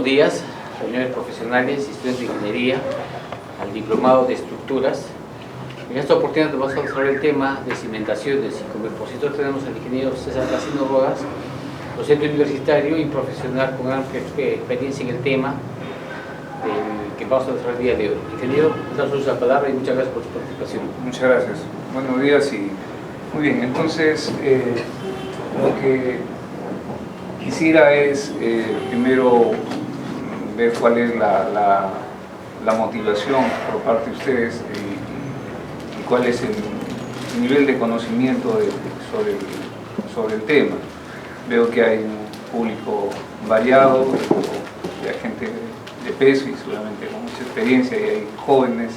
buenos días, reuniones profesionales y estudiantes de ingeniería, al diplomado de estructuras. En esta oportunidad vamos a hablar el tema de cimentaciones y como expositor tenemos al ingeniero César Casino Rodas, docente universitario y profesional con amplia experiencia en el tema que vamos a desarrollar el día de hoy. Ingeniero, le damos la palabra y muchas gracias por su participación. Muchas gracias. Buenos días y muy bien. Entonces, lo que quisiera es primero ver cuál es la motivación por parte de ustedes y cuál es el nivel de conocimiento sobre el tema. Veo que hay un público variado, hay gente de peso y seguramente con mucha experiencia, y hay jóvenes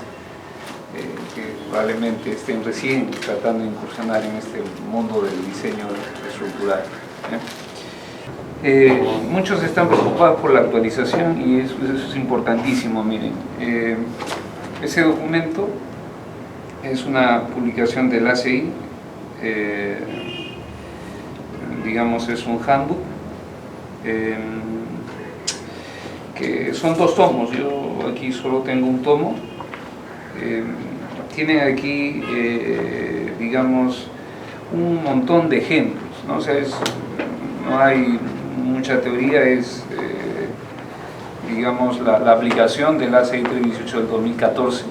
que probablemente estén recién tratando de incursionar en este mundo del diseño estructural. Muchos están preocupados por la actualización y eso es importantísimo. Miren, ese documento es una publicación del ACI, digamos es un handbook, que son 2 tomos, yo aquí solo tengo un tomo. Tienen aquí, digamos, un montón de ejemplos, ¿no? O sea, no hay mucha teoría, es, digamos, la aplicación del ACI 318 del 2014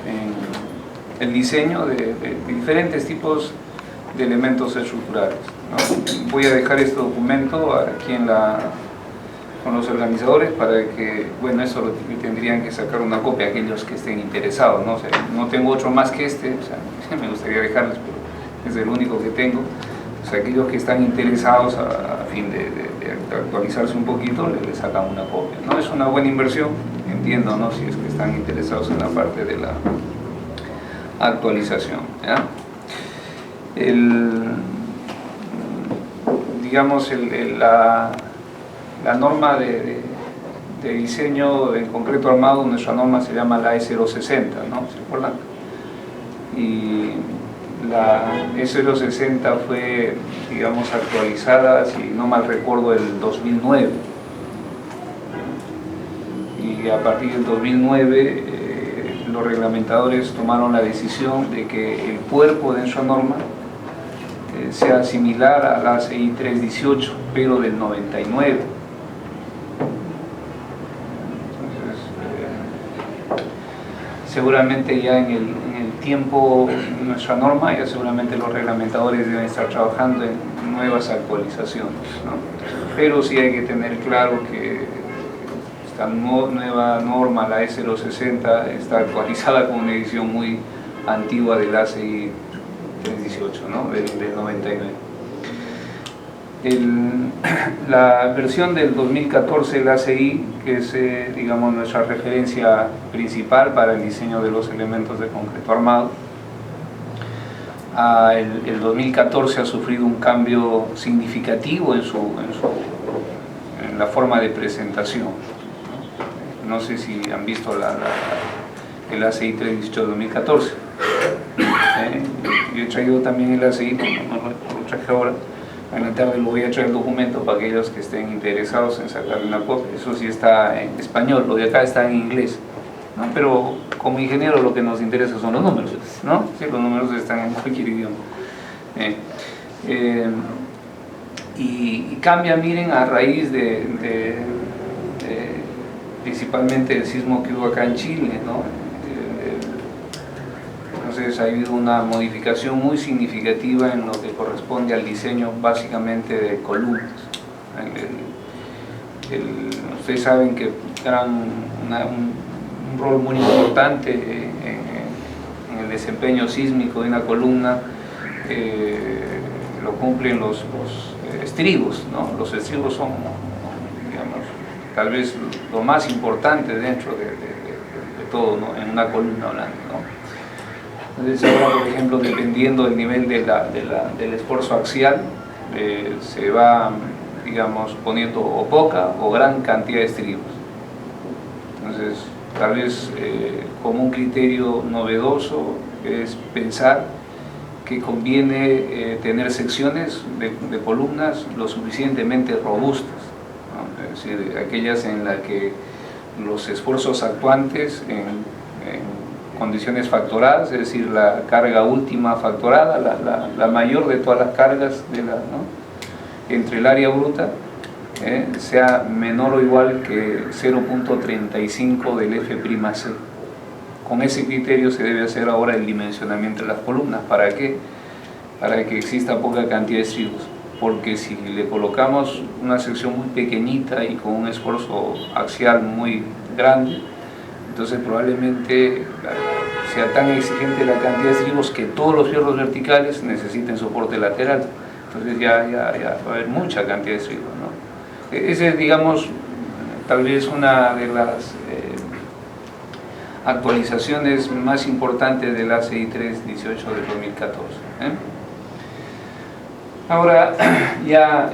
en el diseño de diferentes tipos de elementos estructurales, ¿no? Voy a dejar este documento aquí con los organizadores para que, bueno, eso lo tendrían que sacar una copia aquellos que estén interesados, ¿no? O sea, no tengo otro más que este, o sea, me gustaría dejarles, pero es el único que tengo. O sea, aquellos que están interesados a fin de actualizarse un poquito, les sacan una copia, ¿no? Es una buena inversión, entiendo, ¿no? Si es que están interesados en la parte de la actualización, ¿ya? Digamos, la norma de diseño en concreto armado, nuestra norma se llama la E060, ¿no? ¿Se acuerdan? Y la E060 fue, digamos, actualizada, si no mal recuerdo, el 2009. Y a partir del 2009 los reglamentadores tomaron la decisión de que el cuerpo de nuestra norma sea similar a la ACI 318, pero del 99. Seguramente ya en el tiempo de nuestra norma, ya seguramente los reglamentadores deben estar trabajando en nuevas actualizaciones, ¿no? Pero sí hay que tener claro que esta nueva norma, la E060, está actualizada con una edición muy antigua del ACI 318, ¿no? del 99. La versión del 2014 del ACI, que es, digamos, nuestra referencia principal para el diseño de los elementos de concreto armado, el 2014 ha sufrido un cambio significativo en la forma de presentación. No sé si han visto el ACI 318 2014. Yo he traído también el ACI, no lo traje ahora. En la tarde lo voy a traer el documento para aquellos que estén interesados en sacarle una copia. Eso sí está en español, lo de acá está en inglés, ¿no? Pero como ingeniero lo que nos interesa son los números, ¿no? Sí, los números están en cualquier idioma. Y cambia, miren, a raíz principalmente el sismo que hubo acá en Chile, ¿no? Entonces ha habido una modificación muy significativa en lo que corresponde al diseño básicamente de columnas. Ustedes saben que un rol muy importante en el desempeño sísmico de una columna lo cumplen los estribos, ¿no? Los estribos son, digamos, tal vez lo más importante dentro de todo, ¿no? En una columna hablando, ¿no? Entonces ahora, por ejemplo, dependiendo del nivel del esfuerzo axial, se va, digamos, poniendo o poca o gran cantidad de estribos. Entonces, tal vez como un criterio novedoso es pensar que conviene tener secciones de columnas lo suficientemente robustas, ¿no? es decir, aquellas en las que los esfuerzos actuantes en condiciones factoradas, es decir, la carga última factorada, la mayor de todas las cargas ¿no? entre el área bruta, sea menor o igual que 0.35 del F'C. Con ese criterio se debe hacer ahora el dimensionamiento de las columnas. ¿Para qué? Para que exista poca cantidad de estribos, porque si le colocamos una sección muy pequeñita y con un esfuerzo axial muy grande, entonces probablemente sea tan exigente la cantidad de estribos que todos los fierros verticales necesiten soporte lateral. Entonces ya va a haber mucha cantidad de estribos, ¿no? Esa es, digamos, tal vez una de las actualizaciones más importantes del ACI 318 del 2014. Ahora, ya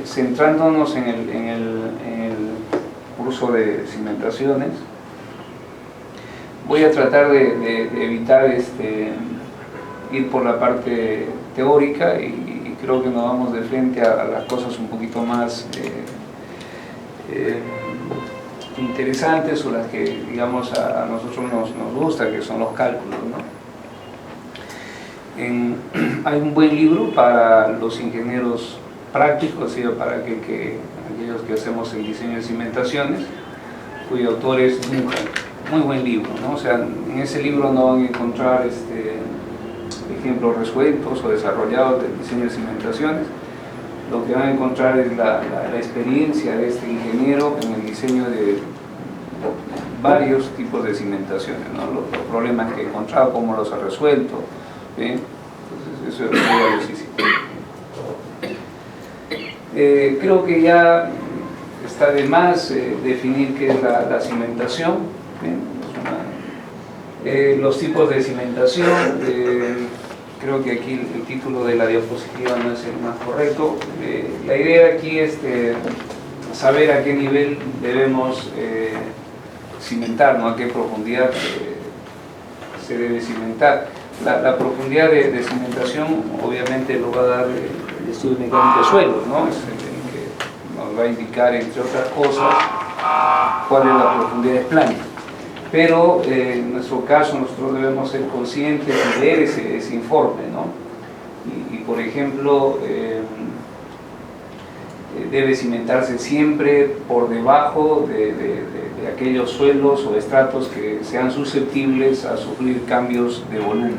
centrándonos en el curso de cimentaciones, voy a tratar de evitar ir por la parte teórica y creo que nos vamos de frente a las cosas un poquito más interesantes, o las que, digamos, a nosotros nos gusta, que son los cálculos, ¿no? Hay un buen libro para los ingenieros prácticos, ¿sí? Para aquellos que hacemos el diseño de cimentaciones, cuyo autor es Duncan. Muy buen libro, ¿no? O sea, en ese libro no van a encontrar ejemplos resueltos o desarrollados del diseño de cimentaciones. Lo que van a encontrar es la experiencia de este ingeniero en el diseño de varios tipos de cimentaciones, ¿no? Los problemas que ha encontrado, cómo los ha resuelto, ¿sí? Entonces eso es muy valiosísimo. Creo que ya está de más definir qué es la cimentación, ¿sí? Los tipos de cimentación. Creo que aquí el título de la diapositiva no es el más correcto. La idea aquí es saber a qué nivel debemos cimentar, ¿no? A qué profundidad se debe cimentar. La profundidad de cimentación obviamente lo va a dar el estudio mecánico de suelos, ¿no? Es el que nos va a indicar, entre otras cosas, cuál es la profundidad de plano. Pero en nuestro caso nosotros debemos ser conscientes y leer ese informe, ¿no? Y por ejemplo, debe cimentarse siempre por debajo de aquellos suelos o estratos que sean susceptibles a sufrir cambios de volumen,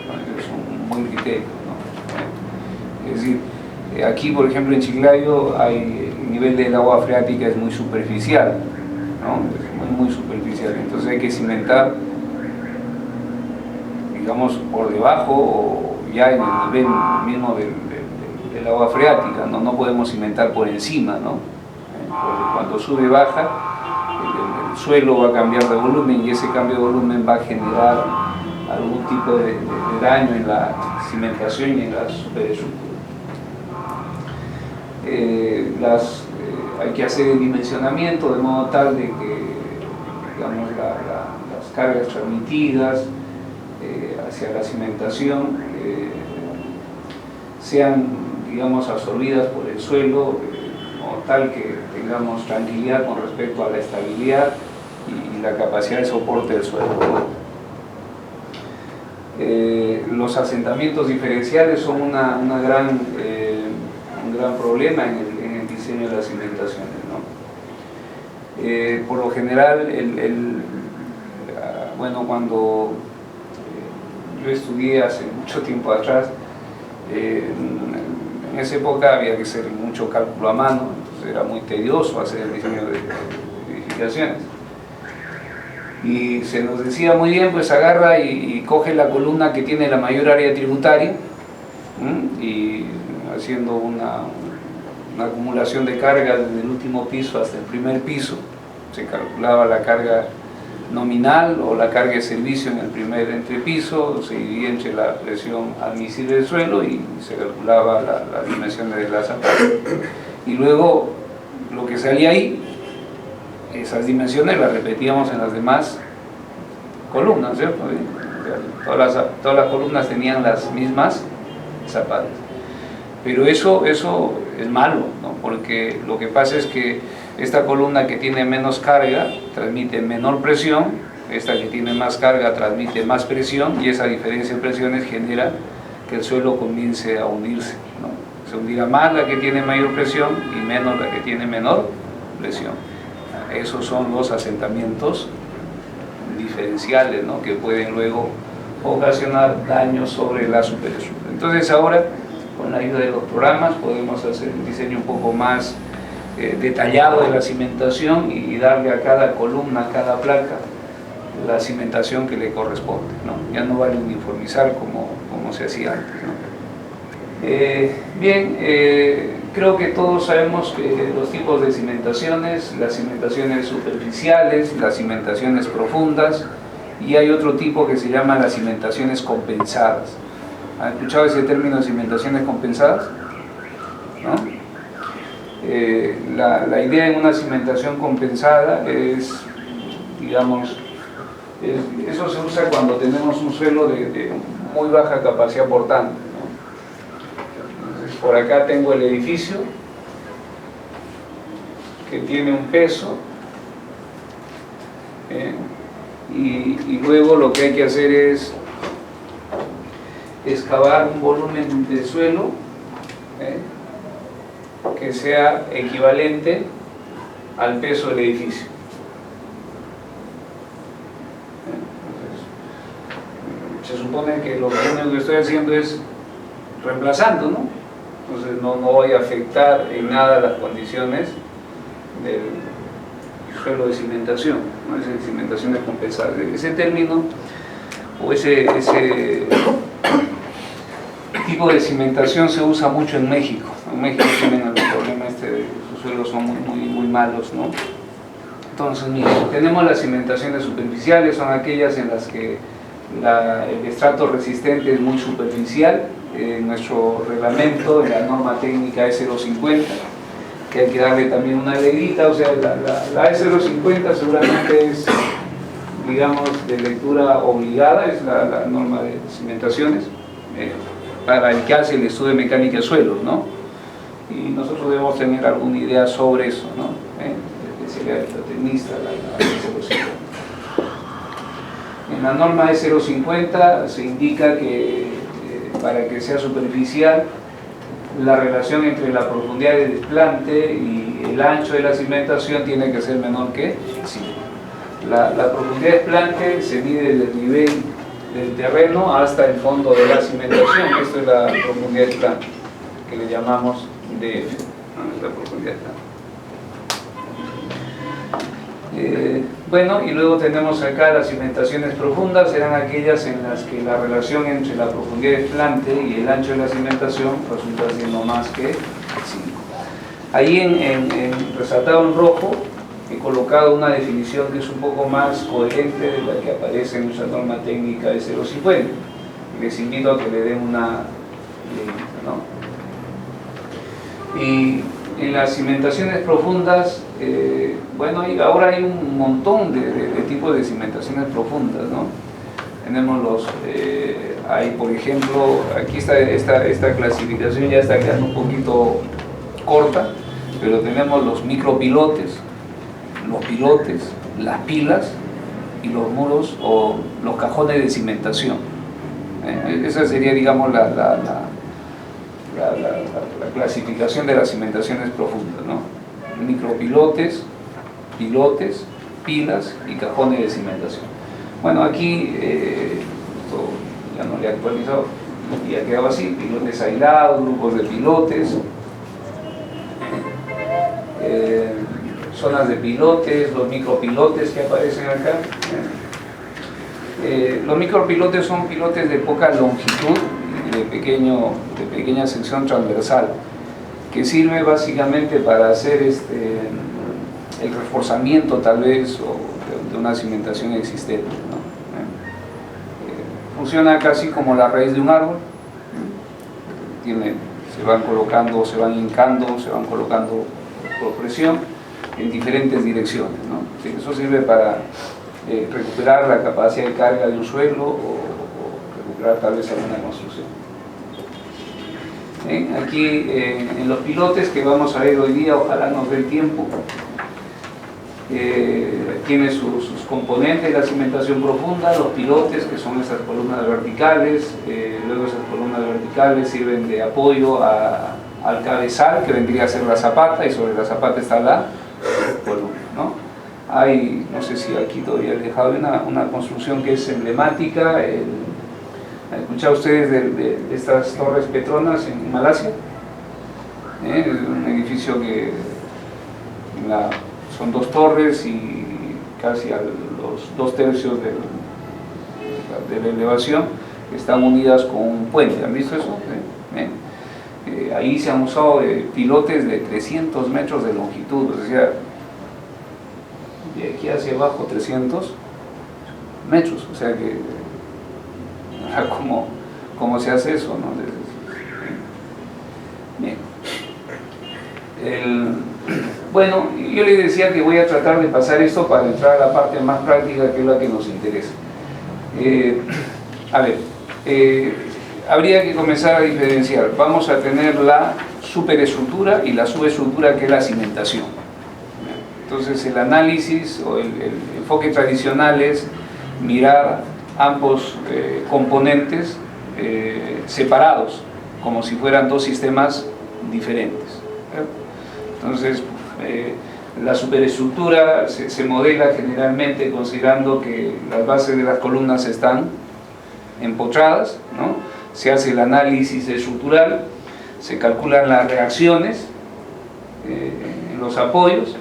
¿no? Es un buen criterio, ¿no? Es decir, aquí por ejemplo en Chiclayo el nivel del agua freática es muy superficial, ¿no? Es muy superficial, entonces hay que cimentar, digamos, por debajo o ya en el nivel mismo del agua freática, ¿no? No podemos cimentar por encima, ¿no? Porque cuando sube y baja, el suelo va a cambiar de volumen y ese cambio de volumen va a generar algún tipo de daño en la cimentación y en la superestructura. Hay que hacer el dimensionamiento de modo tal de que, digamos, las cargas transmitidas hacia la cimentación sean, digamos, absorbidas por el suelo, de modo tal que tengamos tranquilidad con respecto a la estabilidad y la capacidad de soporte del suelo. Los asentamientos diferenciales son un gran problema en el diseño de las cimentaciones, ¿no? Por lo general, bueno, cuando yo estudié hace mucho tiempo atrás, en esa época había que hacer mucho cálculo a mano, entonces era muy tedioso hacer el diseño de edificaciones. Y se nos decía muy bien, pues agarra y coge la columna que tiene la mayor área tributaria, y haciendo una acumulación de carga desde el último piso hasta el primer piso, se calculaba la carga nominal o la carga de servicio en el primer entrepiso, se dividía entre la presión admisible del suelo y se calculaba las dimensiones de la zapata. Y luego lo que salía ahí, esas dimensiones las repetíamos en las demás columnas, ¿cierto? Todas las columnas tenían las mismas zapatas. Pero eso es malo, ¿no? Porque lo que pasa es que Esta columna que tiene menos carga transmite menor presión, esta que tiene más carga transmite más presión, y esa diferencia de presiones genera que el suelo comience a hundirse, ¿no? Se hundirá más la que tiene mayor presión y menos la que tiene menor presión. Esos son los asentamientos diferenciales, ¿no? Que pueden luego ocasionar daños sobre la superestructura. Entonces ahora, con la ayuda de los programas, podemos hacer un diseño un poco más detallado de la cimentación y darle a cada columna, a cada placa, la cimentación que le corresponde, ¿no? Ya no vale uniformizar como se hacía antes, ¿no? Creo que todos sabemos que los tipos de cimentaciones, las cimentaciones superficiales, las cimentaciones profundas, y hay otro tipo que se llama las cimentaciones compensadas. ¿Han escuchado ese término de cimentaciones compensadas? ¿No? La idea en una cimentación compensada es, digamos, eso se usa cuando tenemos un suelo de muy baja capacidad portante, ¿no? Entonces, por acá tengo el edificio que tiene un peso, y luego lo que hay que hacer es excavar un volumen de suelo que sea equivalente al peso del edificio. Se supone que lo único que estoy haciendo es reemplazando, ¿no? Entonces no voy a afectar en nada las condiciones del suelo de cimentación, ¿no? Esa cimentación es compensada. Ese término o ese tipo de cimentación se usa mucho en México. En México tienen el problema de sus suelos son muy malos, ¿no? Entonces, mira, tenemos las cimentaciones superficiales, son aquellas en las que el estrato resistente es muy superficial. En nuestro reglamento, en la norma técnica E050, que hay que darle también una leidita, o sea, la E050 seguramente es, digamos, de lectura obligada, es la norma de cimentaciones, para el que hace el estudio de mecánica de suelos, ¿no? Y nosotros debemos tener alguna idea sobre eso, ¿no? Especialidad del tecnista, la E050. En la norma E050 se indica que para que sea superficial, la relación entre la profundidad del desplante y el ancho de la cimentación tiene que ser menor que 5. La profundidad de desplante se mide desde el nivel del terreno hasta el fondo de la cimentación. Esto es la profundidad de desplante, que le llamamos DF, ¿no? Es la profundidad de desplante. Bueno, y luego tenemos acá las cimentaciones profundas, serán aquellas en las que la relación entre la profundidad de desplante y el ancho de la cimentación resulta siendo más que 5. Ahí resaltado en rojo he colocado una definición que es un poco más coherente de la que aparece en nuestra norma técnica de 050. Les invito a que le den una leída, ¿no? Y en las cimentaciones profundas, bueno, ahora hay un montón de tipos de cimentaciones profundas, ¿no? Tenemos hay por ejemplo, aquí está esta clasificación, ya está quedando un poquito corta, pero tenemos los micropilotes, los pilotes, las pilas y los muros o los cajones de cimentación. Esa sería, digamos, la clasificación de las cimentaciones profundas, ¿no? Micropilotes, pilotes, pilas y cajones de cimentación. Bueno, aquí esto ya no le he actualizado, ya quedaba así: pilotes aislados, grupos de pilotes, zonas de pilotes, los micropilotes que aparecen acá. Los micropilotes son pilotes de poca longitud, de pequeña sección transversal, que sirve básicamente para hacer el reforzamiento tal vez de una cimentación existente, ¿no? Funciona casi como la raíz de un árbol, se van colocando, se van hincando, se van colocando por presión en diferentes direcciones, ¿no? Eso sirve para recuperar la capacidad de carga de un suelo o recuperar tal vez alguna construcción. Aquí en los pilotes que vamos a ver hoy día, ojalá nos dé el tiempo, tiene sus componentes, la cimentación profunda, los pilotes, que son esas columnas verticales, luego esas columnas verticales sirven de apoyo al cabezal, que vendría a ser la zapata, y sobre la zapata está la columna, ¿no? Hay, no sé si aquí todavía he dejado una construcción que es emblemática. ¿Han escuchado ustedes de estas torres Petronas en Malasia? Es un edificio que son 2 torres y casi a los 2/3 de la elevación están unidas con un puente. ¿Han visto eso? Ahí se han usado pilotes de 300 metros de longitud, o sea, de aquí hacia abajo 300 metros, o sea que ¿cómo se hace eso, no? Bien. Bueno, yo les decía que voy a tratar de pasar esto para entrar a la parte más práctica, que es la que nos interesa. A ver, habría que comenzar a diferenciar. Vamos a tener la superestructura y la subestructura, que es la cimentación. Entonces el análisis o el enfoque tradicional es mirar ambos componentes separados, como si fueran 2 sistemas diferentes. Entonces la superestructura se modela generalmente considerando que las bases de las columnas están empotradas, ¿no? Se hace el análisis estructural, se calculan las reacciones en los apoyos,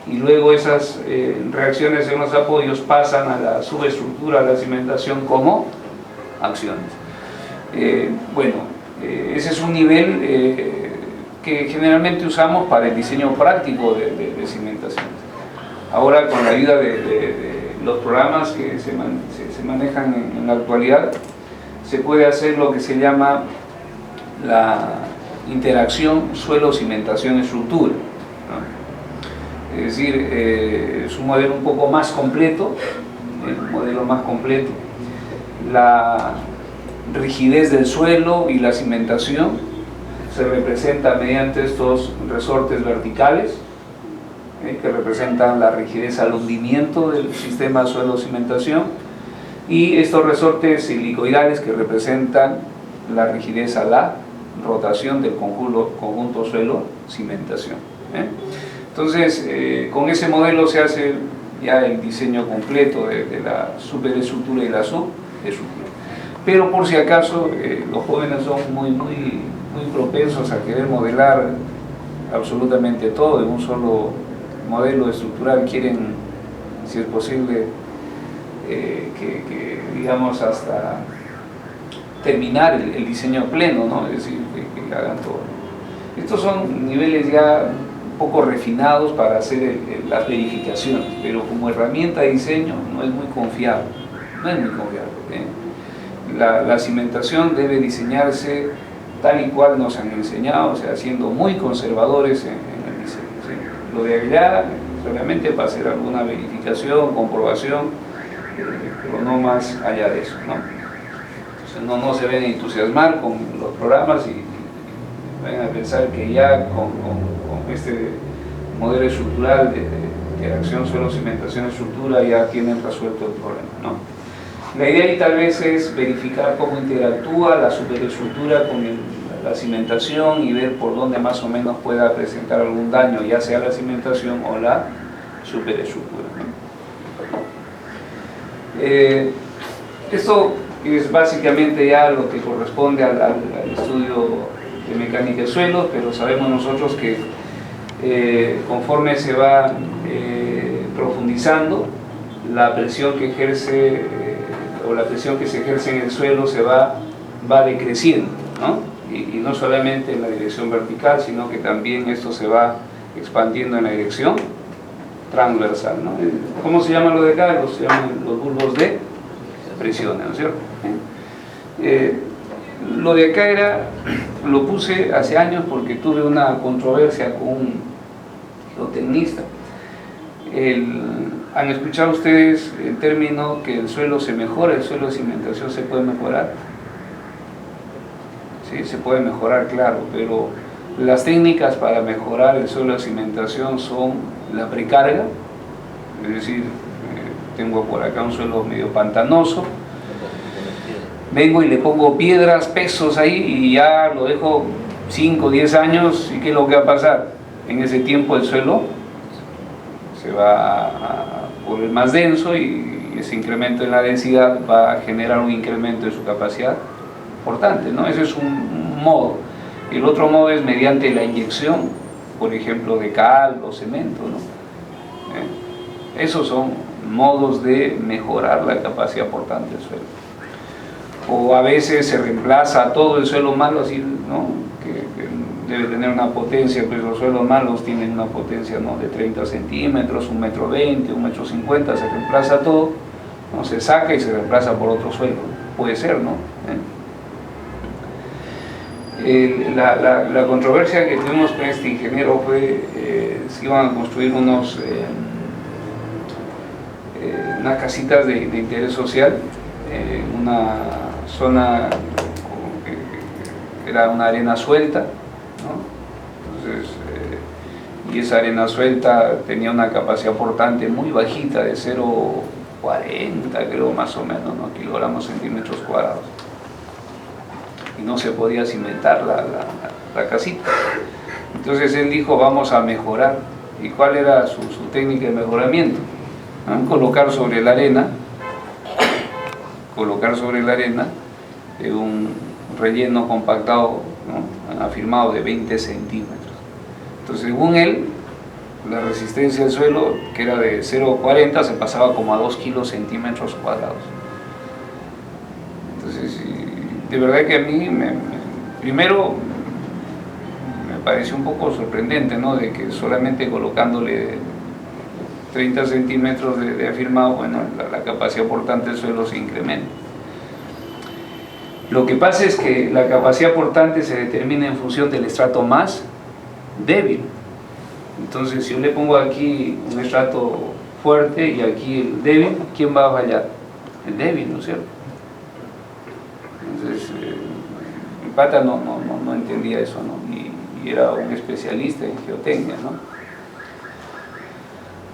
y luego esas reacciones en los apoyos pasan a la subestructura, a la cimentación, como acciones. Ese es un nivel que generalmente usamos para el diseño práctico de cimentaciones. Ahora, con la ayuda de los programas que se manejan en la actualidad, se puede hacer lo que se llama la interacción suelo-cimentación-estructura, ¿no? Es decir, es un modelo un poco más completo, La rigidez del suelo y la cimentación se representa mediante estos resortes verticales, que representan la rigidez al hundimiento del sistema suelo-cimentación, y estos resortes helicoidales, que representan la rigidez a la rotación del conjunto suelo-cimentación. Entonces, con ese modelo se hace ya el diseño completo de la superestructura y la subestructura. Pero por si acaso, los jóvenes son muy propensos a querer modelar absolutamente todo en un solo modelo estructural. Quieren, si es posible, que digamos hasta terminar el diseño pleno, ¿no? Es decir, que hagan todo. Estos son niveles ya poco refinados para hacer las verificaciones, pero como herramienta de diseño no es muy confiable. La cimentación debe diseñarse tal y cual nos han enseñado, o sea, siendo muy conservadores en el diseño, ¿sí? Lo de allá solamente para hacer alguna verificación, comprobación, pero no más allá de eso, ¿no? Entonces no se ven entusiasmar con los programas y vayan a pensar que ya con este modelo estructural de interacción suelo-cimentación-estructura ya tienen resuelto el problema, ¿no? La idea ahí tal vez es verificar cómo interactúa la superestructura con la cimentación y ver por dónde más o menos pueda presentar algún daño, ya sea la cimentación o la superestructura, ¿no? Esto es básicamente ya lo que corresponde al estudio de mecánica de suelos, pero sabemos nosotros que conforme se va profundizando, la presión que ejerce o la presión que se ejerce en el suelo va decreciendo, ¿no? Y no solamente en la dirección vertical, sino que también esto se va expandiendo en la dirección transversal, ¿no? ¿Cómo se llaman los de acá? Se llaman los bulbos de presión, ¿no es cierto? Lo de acá lo puse hace años porque tuve una controversia con un geotecnista. ¿Han escuchado ustedes el término que el suelo se mejora, el suelo de cimentación se puede mejorar? Sí, se puede mejorar, claro, pero las técnicas para mejorar el suelo de cimentación son la precarga, es decir, tengo por acá un suelo medio pantanoso, vengo y le pongo piedras, pesos ahí y ya lo dejo 5 o 10 años, ¿y qué es lo que va a pasar? En ese tiempo el suelo se va a volver más denso y ese incremento en la densidad va a generar un incremento de su capacidad portante, ¿no? Ese es un modo. El otro modo es mediante la inyección, por ejemplo, de cal o cemento, ¿no? Esos son modos de mejorar la capacidad portante del suelo. O a veces se reemplaza todo el suelo malo, así, ¿no? que debe tener una potencia, pues los suelos malos tienen una potencia, ¿no?, de 30 centímetros, 1,20 m, 1,50 m, se reemplaza todo, ¿no? Se saca y se reemplaza por otro suelo, puede ser, ¿no? La controversia que tuvimos con este ingeniero fue si iban a construir unas casitas de interés social en una zona que era una arena suelta, ¿no? Entonces, y esa arena suelta tenía una capacidad portante muy bajita, de 0,40 creo más o menos, ¿no?, kilogramos centímetros cuadrados, y no se podía cimentar la casita. Entonces él dijo, vamos a mejorar. ¿Y cuál era su técnica de mejoramiento? Colocar sobre la arena un relleno compactado, ¿no?, afirmado de 20 centímetros. Entonces, según él, la resistencia del suelo, que era de 0,40, se pasaba como a 2 kilocentímetros cuadrados. Entonces, de verdad que a mí, primero, me pareció un poco sorprendente, ¿no?, de que solamente colocándole 30 centímetros de afirmado, bueno, la capacidad portante del suelo se incrementa. Lo que pasa es que la capacidad portante se determina en función del estrato más débil. Entonces, si yo le pongo aquí un estrato fuerte y aquí el débil, ¿quién va a fallar? El débil, ¿no es cierto? Entonces, mi pata no entendía eso, ¿no? Y era un especialista en geotecnia, ¿no?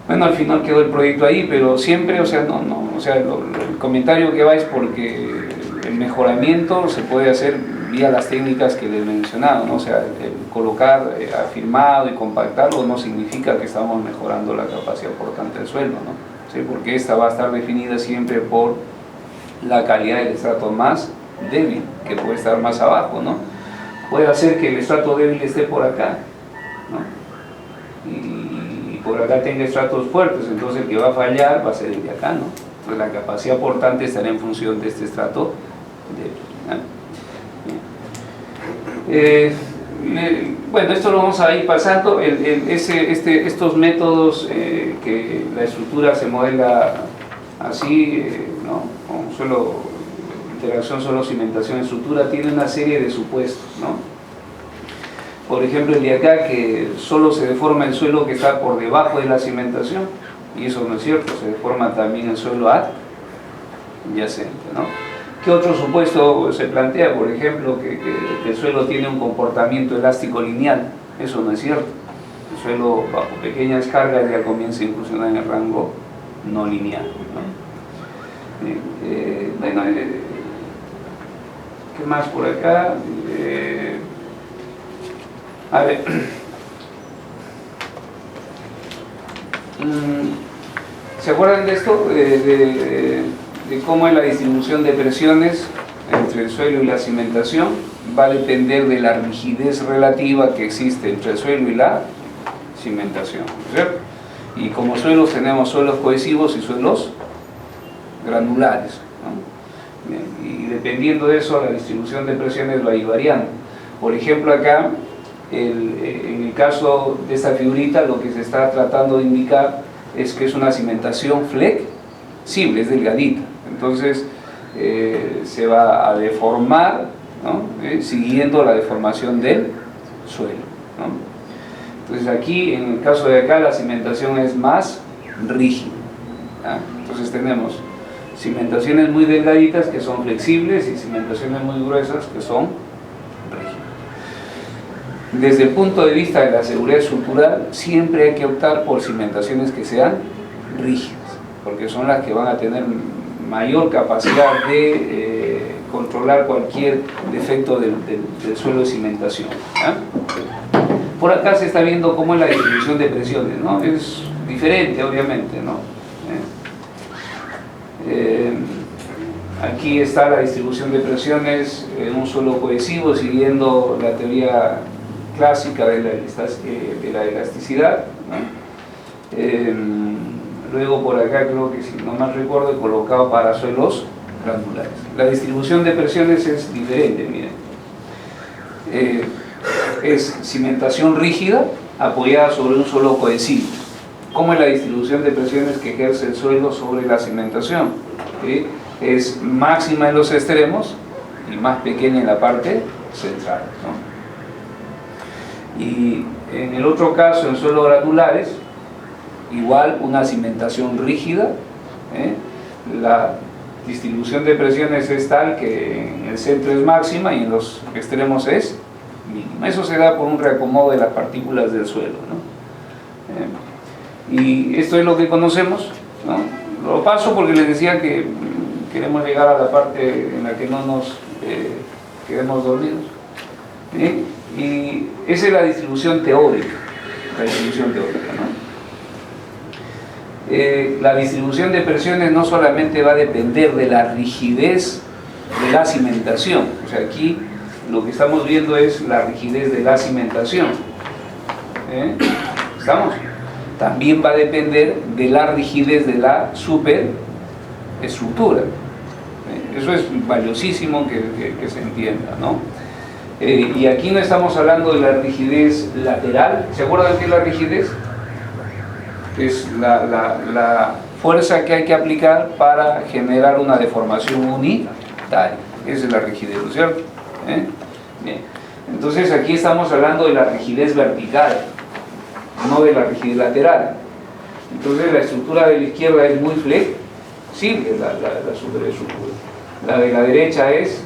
Bueno, al final quedó el proyecto ahí, pero siempre, o sea, el comentario que va es porque el mejoramiento se puede hacer vía las técnicas que les he mencionado, ¿no? O sea, el colocar afirmado y compactarlo no significa que estamos mejorando la capacidad portante del suelo, ¿no? ¿Sí? Porque esta va a estar definida siempre por la calidad del estrato más débil, que puede estar más abajo, ¿no? Puede hacer que el estrato débil esté por acá, ¿no? Y por acá tenga estratos fuertes, entonces el que va a fallar va a ser el de acá, ¿no? Entonces la capacidad portante estará en función de este estrato débil, ¿no? Bueno, esto lo vamos a ir pasando. Estos métodos que la estructura se modela así, ¿no?, con suelo, interacción suelo-cimentación estructura, tiene una serie de supuestos, ¿no? Por ejemplo, el de acá, que solo se deforma el suelo que está por debajo de la cimentación, y eso no es cierto, se deforma también el suelo adyacente, ¿no? ¿Qué otro supuesto se plantea? Por ejemplo, que el suelo tiene un comportamiento elástico lineal. Eso no es cierto. El suelo bajo pequeñas cargas ya comienza a incursionar en el rango no lineal, ¿no? Bueno, ¿qué más por acá? A ver, ¿se acuerdan de esto? De cómo es la distribución de presiones entre el suelo y la cimentación. Va a depender de la rigidez relativa que existe entre el suelo y la cimentación, ¿cierto? Y como suelos tenemos suelos cohesivos y suelos granulares, ¿no? Bien, y dependiendo de eso, la distribución de presiones va a ir variando. Por ejemplo, acá, en el caso de esta figurita, lo que se está tratando de indicar es que es una cimentación flexible, es delgadita. Entonces se va a deformar, ¿no?, siguiendo la deformación del suelo, ¿no? Entonces aquí, en el caso de acá, la cimentación es más rígida, ¿ya? Entonces tenemos cimentaciones muy delgaditas que son flexibles y cimentaciones muy gruesas que son rígidas. Desde el punto de vista de la seguridad estructural, siempre hay que optar por cimentaciones que sean rígidas, porque son las que van a tener mayor capacidad de controlar cualquier defecto del suelo de cimentación. Por acá se está viendo cómo es la distribución de presiones, ¿no? Es diferente, obviamente, ¿no? Aquí está la distribución de presiones en un suelo cohesivo, siguiendo la teoría clásica de la elasticidad, ¿no? Luego por acá, creo que si no mal recuerdo, he colocado para suelos granulares. La distribución de presiones es diferente, miren. Es cimentación rígida apoyada sobre un suelo cohesivo. ¿Cómo es la distribución de presiones que ejerce el suelo sobre la cimentación? ¿Sí? Es máxima en los extremos y más pequeña en la parte central, ¿no? Y en el otro caso, en suelos granulares, igual una cimentación rígida, la distribución de presiones es tal que en el centro es máxima y en los extremos es mínima. Eso se da por un reacomodo de las partículas del suelo, ¿no? Y esto es lo que conocemos, ¿no? Lo paso porque les decía que queremos llegar a la parte en la que no nos quedemos dormidos, y esa es la distribución teórica, ¿no? La distribución de presiones no solamente va a depender de la rigidez de la cimentación, o sea, aquí lo que estamos viendo es la rigidez de la cimentación, ¿estamos? También va a depender de la rigidez de la superestructura. Eso es valiosísimo que se entienda, ¿no? Y aquí no estamos hablando de la rigidez lateral. ¿Se acuerdan qué es la rigidez? Es la fuerza que hay que aplicar para generar una deformación unitaria. Esa es la rigidez, ¿no es cierto? Bien. Entonces aquí estamos hablando de la rigidez vertical, no de la rigidez lateral. Entonces la estructura de la izquierda es muy flexible, la superestructura. La de la derecha es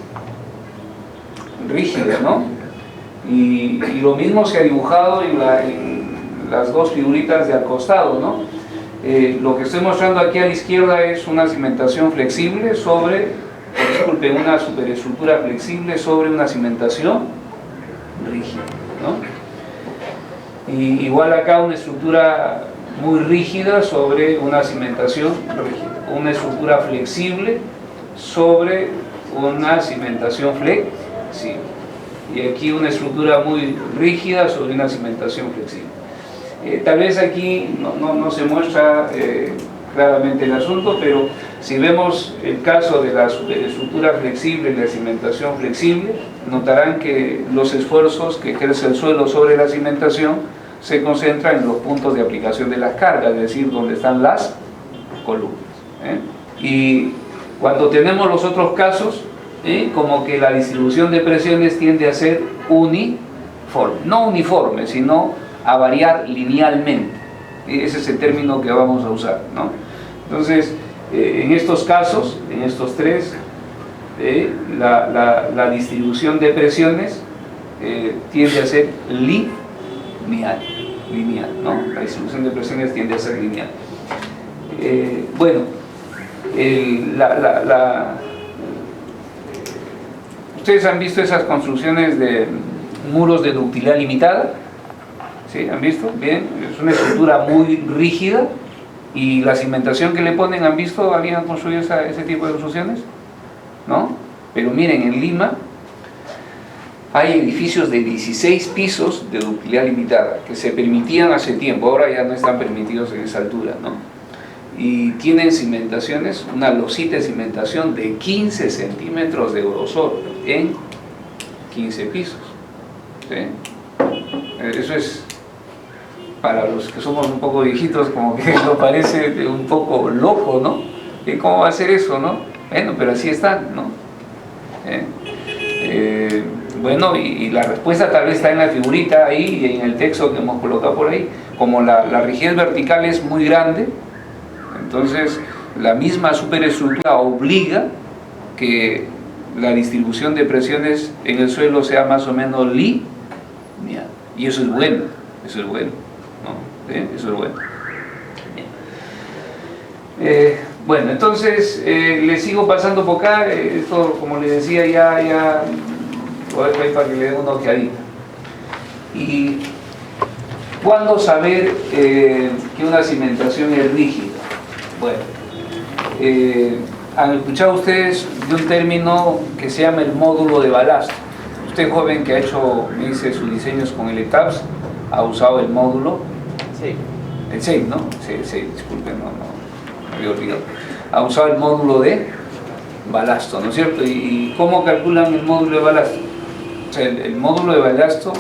rígida, ¿no? Y lo mismo se ha dibujado en las dos figuritas de al costado, ¿no? Lo que estoy mostrando aquí a la izquierda es una cimentación flexible sobre, una superestructura flexible sobre una cimentación rígida, ¿no? Y igual acá una estructura muy rígida sobre una cimentación rígida, una estructura flexible sobre una cimentación flexible, y aquí una estructura muy rígida sobre una cimentación flexible. Tal vez aquí no se muestra claramente el asunto, pero si vemos el caso de la superestructura flexible y la cimentación flexible, notarán que los esfuerzos que ejerce el suelo sobre la cimentación se concentran en los puntos de aplicación de las cargas, es decir, donde están las columnas. Y cuando tenemos los otros casos, como que la distribución de presiones tiende a ser uniforme, no uniforme, sino a variar linealmente. Ese es el término que vamos a usar, ¿no? Entonces, en estos casos, en estos tres, la distribución de presiones tiende a ser lineal, ¿no? La distribución de presiones tiende a ser lineal. Bueno, ustedes han visto esas construcciones de muros de ductilidad limitada, ¿sí? ¿Han visto? Bien, es una estructura muy rígida y la cimentación que le ponen, ¿han visto? ¿Alguien ha construido ese tipo de construcciones? ¿No? Pero miren, en Lima hay edificios de 16 pisos de ductilidad limitada que se permitían hace tiempo, ahora ya no están permitidos en esa altura, ¿no? Y tienen cimentaciones, una losita de cimentación de 15 centímetros de grosor en 15 pisos, ¿sí? Eso es, para los que somos un poco viejitos, como que nos parece un poco loco, ¿no? ¿Cómo va a ser eso, no? Bueno, pero así están, ¿no? Bueno, y la respuesta tal vez está en la figurita ahí y en el texto que hemos colocado por ahí. Como la rigidez vertical es muy grande, entonces la misma superestructura obliga que la distribución de presiones en el suelo sea más o menos lineal, y eso es bueno, ¿no? Eso es bueno. Bien. Bueno, entonces le sigo pasando por acá. Esto, como les decía, ya lo dejo ahí para que le den una ojeadita. Y ¿cuándo saber que una cimentación es rígida? Bueno, han escuchado ustedes de un término que se llama el módulo de balasto. Usted, joven, que ha hecho, me dice, sus diseños con el ETAPS, ha usado el módulo. Sí. El 6, ¿no? Sí, disculpen, no me había olvidado. Ha usado el módulo de balasto, ¿no es cierto? ¿Y cómo calculan el módulo de balasto? O sea, el módulo de balasto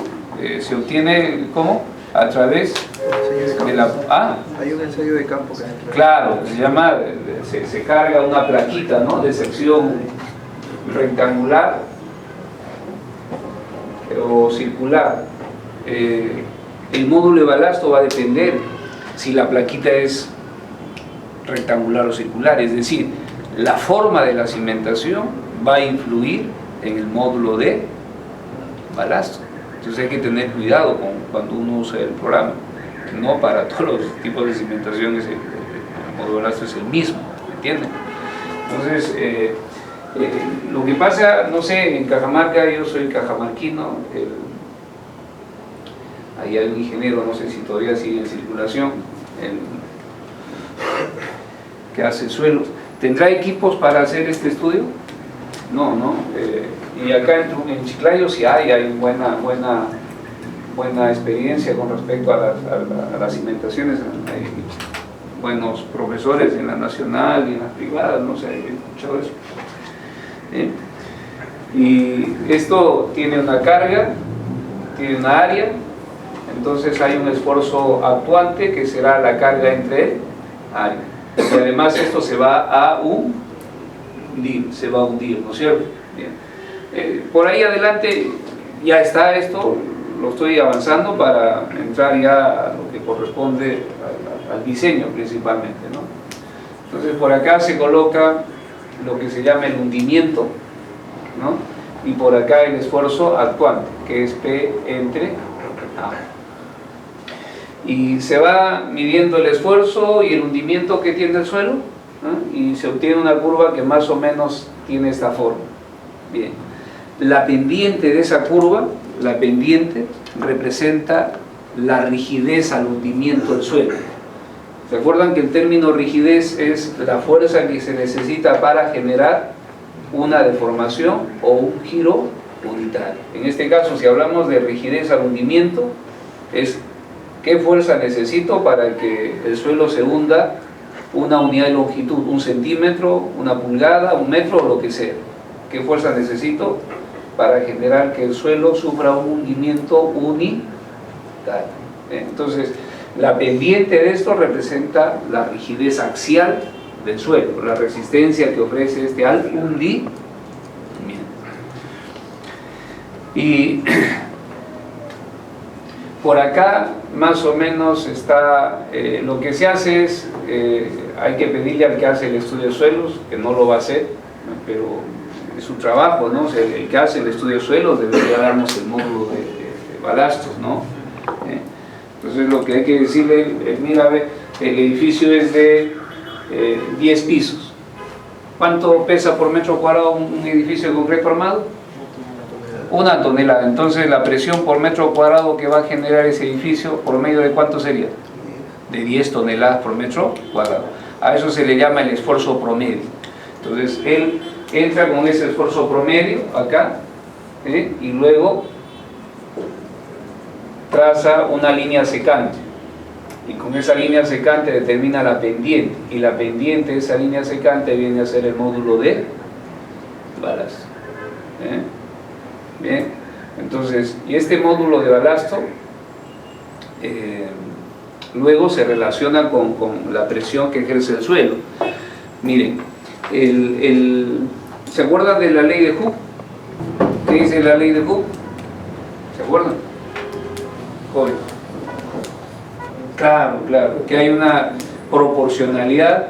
se obtiene, ¿cómo? A través de la... ¿Ah? Hay un ensayo de campo que Claro, se llama, se carga una plaquita, ¿no? De sección rectangular o circular. El módulo de balasto va a depender si la plaquita es rectangular o circular, es decir, la forma de la cimentación va a influir en el módulo de balasto. Entonces hay que tener cuidado cuando uno usa el programa. No para todos los tipos de cimentaciones el módulo de balasto es el mismo, ¿me entienden? Entonces, lo que pasa, no sé, en Cajamarca, yo soy cajamarquino, ahí hay un ingeniero, no sé si todavía sigue en circulación, que hace suelos. ¿Tendrá equipos para hacer este estudio? No. Y acá en Chiclayo sí hay buena experiencia con respecto a las cimentaciones. Hay buenos profesores en la nacional y en las privadas, no sé, he escuchado eso. Y esto tiene una carga, tiene una área, entonces hay un esfuerzo actuante que será la carga entre área. Y además esto se va a hundir, ¿no es cierto? Bien. Por ahí adelante ya está esto, lo estoy avanzando para entrar ya a lo que corresponde al diseño principalmente, ¿no? Entonces por acá se coloca lo que se llama el hundimiento, ¿no? Y por acá el esfuerzo actuante, que es P entre A. Y se va midiendo el esfuerzo y el hundimiento que tiene el suelo, ¿no? Y se obtiene una curva que más o menos tiene esta forma. Bien. La pendiente de esa curva, la pendiente, representa la rigidez al hundimiento del suelo. ¿Se acuerdan que el término rigidez es la fuerza que se necesita para generar una deformación o un giro unitario? En este caso, si hablamos de rigidez al hundimiento, es qué fuerza necesito para que el suelo se hunda una unidad de longitud, 1 centímetro, 1 pulgada, 1 metro o lo que sea. ¿Qué fuerza necesito para generar que el suelo sufra un hundimiento unitario? Entonces, la pendiente de esto representa la rigidez axial del suelo, la resistencia que ofrece este al hundimiento. Y por acá más o menos está, lo que se hace es, hay que pedirle al que hace el estudio de suelos, que no lo va a hacer, ¿no? Pero es su trabajo, ¿no? O sea, el que hace el estudio de suelos debería darnos el módulo de balastos, ¿no? Entonces lo que hay que decirle es, mira, el edificio es de 10 pisos. ¿Cuánto pesa por metro cuadrado un edificio de concreto armado? 1 tonelada. Entonces la presión por metro cuadrado que va a generar ese edificio, ¿por medio de cuánto sería? De 10 toneladas por metro cuadrado. A eso se le llama el esfuerzo promedio. Entonces él entra con ese esfuerzo promedio acá, y luego traza una línea secante, y con esa línea secante determina la pendiente, y la pendiente de esa línea secante viene a ser el módulo de balasto. Bien, entonces, y este módulo de balasto luego se relaciona con la presión que ejerce el suelo. Miren, ¿se acuerdan de la ley de Hooke? ¿Qué dice la ley de Hooke? ¿Se acuerdan? Joven. Claro, que hay una proporcionalidad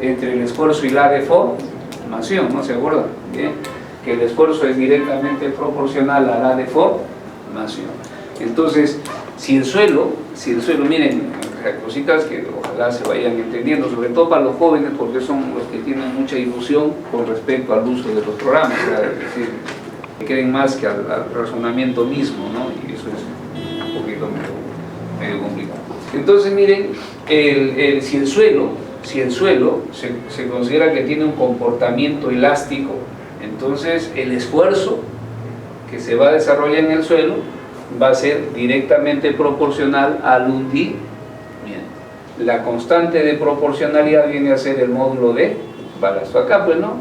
entre el esfuerzo y la deformación, ¿no se acuerdan? Bien, que el esfuerzo es directamente proporcional a la deformación. Entonces, si el suelo, miren, cositas que ojalá ojalá se vayan entendiendo, sobre todo para los jóvenes, porque son los que tienen mucha ilusión con respecto al uso de los programas, o sea, es decir, que creen más que al razonamiento mismo, ¿no? Y eso es un poquito medio complicado. Entonces miren, si el suelo se considera que tiene un comportamiento elástico, entonces el esfuerzo que se va a desarrollar en el suelo va a ser directamente proporcional al hundimiento. La constante de proporcionalidad viene a ser el módulo de balasto. Acá pues no,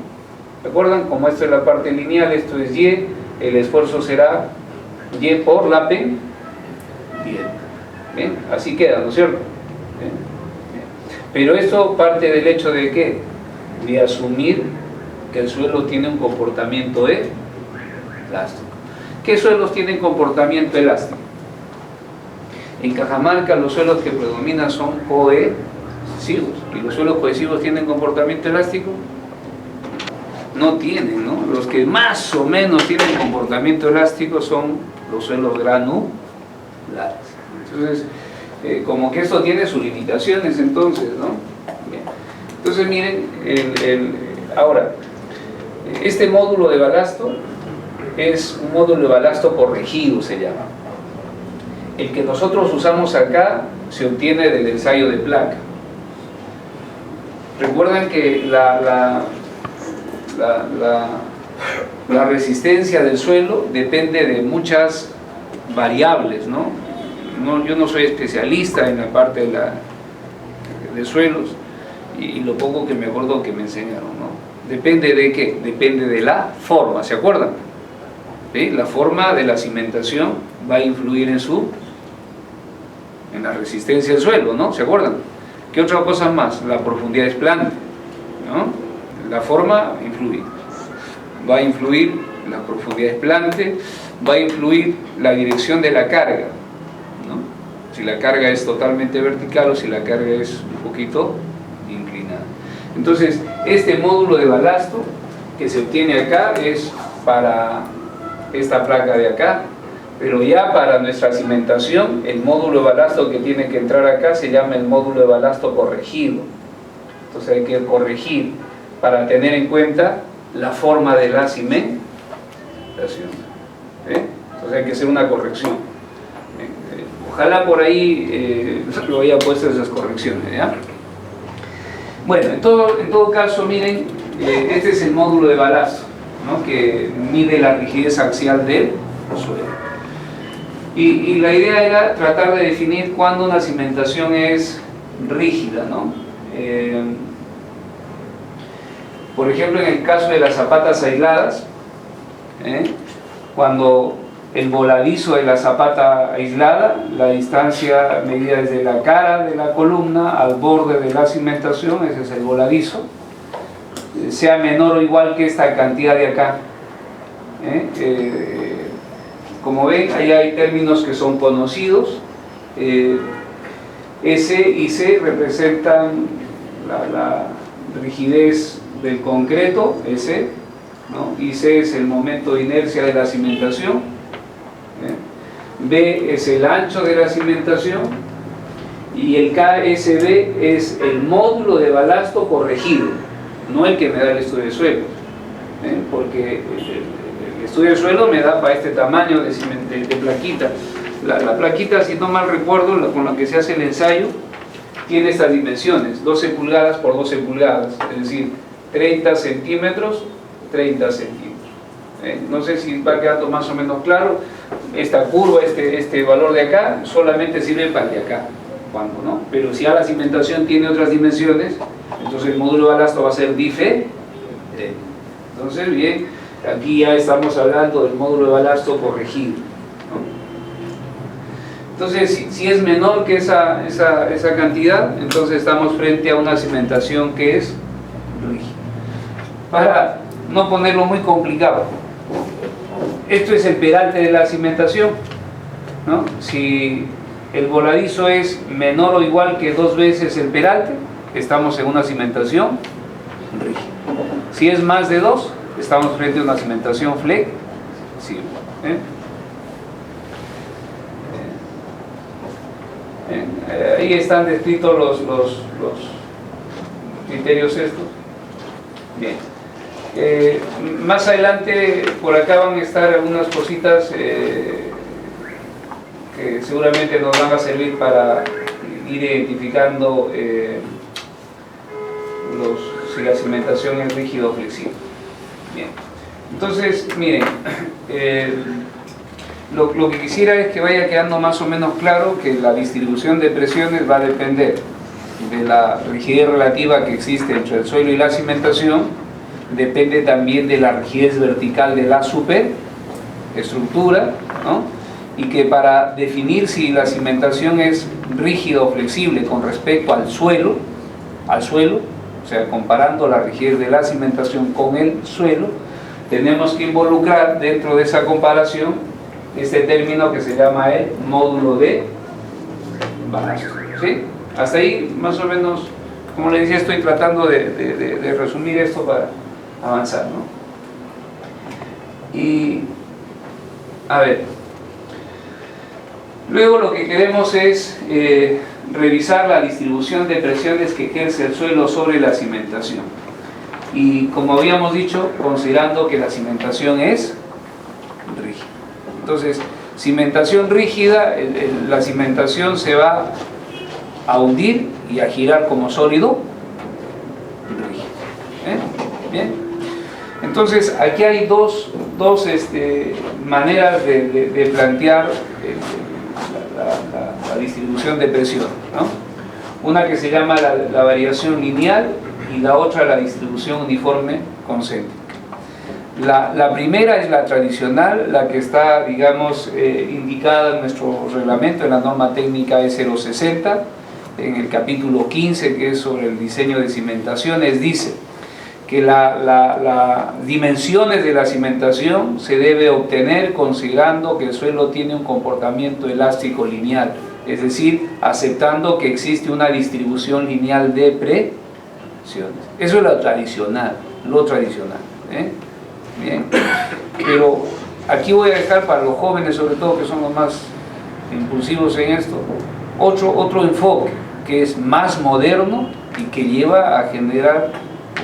¿recuerdan? Como esto es la parte lineal, esto es Y, el esfuerzo será Y por la pendiente. Bien, así queda, ¿no es cierto? Bien. Pero esto parte del hecho de ¿qué? De asumir que el suelo tiene un comportamiento elástico. ¿Qué suelos tienen comportamiento elástico? En Cajamarca los suelos que predominan son cohesivos. ¿Y los suelos cohesivos tienen comportamiento elástico? No tienen, ¿no? Los que más o menos tienen comportamiento elástico son los suelos granulares. Entonces, como que esto tiene sus limitaciones, entonces, ¿no? Bien. Entonces, miren, ahora, este módulo de balasto es un módulo de balasto corregido, se llama. El que nosotros usamos acá se obtiene del ensayo de placa. Recuerdan que la resistencia del suelo depende de muchas variables, ¿no? Yo no soy especialista en la parte de suelos y lo poco que me acuerdo que me enseñaron, ¿no? Depende de qué, depende de la forma, ¿se acuerdan? ¿Sí? La forma de la cimentación va a influir en la resistencia del suelo, ¿no? ¿Se acuerdan? ¿Qué otra cosa más? La profundidad desplante, ¿no? La forma influye. Va a influir la profundidad desplante, va a influir la dirección de la carga, ¿no? Si la carga es totalmente vertical o si la carga es un poquito inclinada. Entonces, este módulo de balasto que se obtiene acá es para esta placa de acá, pero ya para nuestra cimentación, el módulo de balasto que tiene que entrar acá se llama el módulo de balasto corregido. Entonces hay que corregir para tener en cuenta la forma de la cimentación. Entonces hay que hacer una corrección. Ojalá por ahí lo haya puesto esas correcciones, ¿ya? Bueno, en todo caso, miren, este es el módulo de balasto, ¿no? Que mide la rigidez axial del suelo. Y la idea era tratar de definir cuándo una cimentación es rígida, ¿no? Por ejemplo, en el caso de las zapatas aisladas, cuando el voladizo de la zapata aislada, la distancia medida desde la cara de la columna al borde de la cimentación, ese es el voladizo, sea menor o igual que esta cantidad de acá. Como ven, ahí hay términos que son conocidos. S y C representan la rigidez del concreto, S, ¿no? Y C es el momento de inercia de la cimentación. B es el ancho de la cimentación y el KSB es el módulo de balasto corregido, no el que me da el estudio de suelo, porque el estudio de suelo me da para este tamaño de plaquita. La plaquita, si no mal recuerdo, con la que se hace el ensayo, tiene estas dimensiones, 12 pulgadas por 12 pulgadas, es decir, 30 centímetros, 30 centímetros. No sé si va quedando más o menos claro. Esta curva, este valor de acá, solamente sirve para el de acá, cuando, ¿no? Pero si ya la cimentación tiene otras dimensiones, entonces el módulo de balasto va a ser diferente. Entonces, bien, aquí ya estamos hablando del módulo de balasto corregido, ¿no? Entonces, si es menor que esa cantidad, entonces estamos frente a una cimentación que es rígida. Para no ponerlo muy complicado, esto es el peralte de la cimentación, ¿no? Si el voladizo es menor o igual que 2 veces el peralte, estamos en una cimentación rígida. Si es más de 2, estamos frente a una cimentación flexible. Ahí están descritos los criterios estos. Bien. Más adelante por acá van a estar algunas cositas que seguramente nos van a servir para ir identificando si la cimentación es rígida o flexible. Bien. Entonces, miren, lo que quisiera es que vaya quedando más o menos claro que la distribución de presiones va a depender de la rigidez relativa que existe entre el suelo y la cimentación, depende también de la rigidez vertical de la superestructura, ¿no? Y que para definir si la cimentación es rígida o flexible con respecto al suelo, o sea, comparando la rigidez de la cimentación con el suelo, tenemos que involucrar dentro de esa comparación este término que se llama el módulo de balasto, ¿sí? Hasta ahí, más o menos, como les decía, estoy tratando de resumir esto para avanzar, ¿no? Y, a ver, luego lo que queremos es revisar la distribución de presiones que ejerce el suelo sobre la cimentación. Y como habíamos dicho, considerando que la cimentación es rígida. Entonces, cimentación rígida, la cimentación se va a hundir y a girar como sólido rígido. Bien. Entonces, aquí hay dos maneras de plantear la distribución de presión, ¿no? Una que se llama la variación lineal y la otra la distribución uniforme concéntrica. La primera es la tradicional, la que está, digamos, indicada en nuestro reglamento, en la norma técnica E060, en el capítulo 15, que es sobre el diseño de cimentaciones, dice que las dimensiones de la cimentación se debe obtener considerando que el suelo tiene un comportamiento elástico lineal, es decir, aceptando que existe una distribución lineal de presiones. Eso es lo tradicional, Bien, pero aquí voy a dejar para los jóvenes, sobre todo, que son los más impulsivos en esto, otro enfoque que es más moderno y que lleva a generar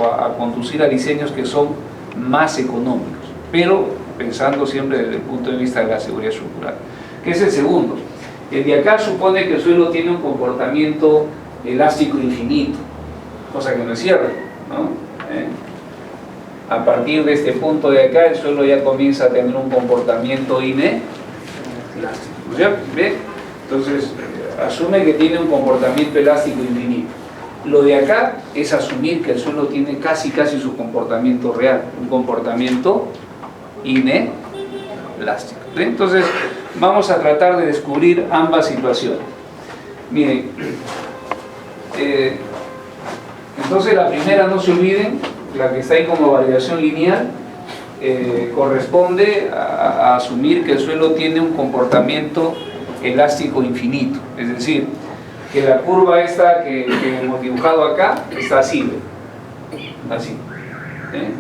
o a conducir a diseños que son más económicos, pero pensando siempre desde el punto de vista de la seguridad estructural, que es el segundo. El de acá supone que el suelo tiene un comportamiento elástico infinito, cosa que no es cierto, ¿no? A partir de este punto de acá el suelo ya comienza a tener un comportamiento inelástico, ¿no es cierto? ¿Ve? Entonces asume que tiene un comportamiento elástico infinito. Lo de acá es asumir que el suelo tiene casi su comportamiento real, un comportamiento inelástico. ¿Sí? Entonces vamos a tratar de descubrir ambas situaciones. Miren, entonces la primera, no se olviden, la que está ahí como variación lineal, corresponde a asumir que el suelo tiene un comportamiento elástico infinito, es decir, que la curva esta que hemos dibujado acá está así, así.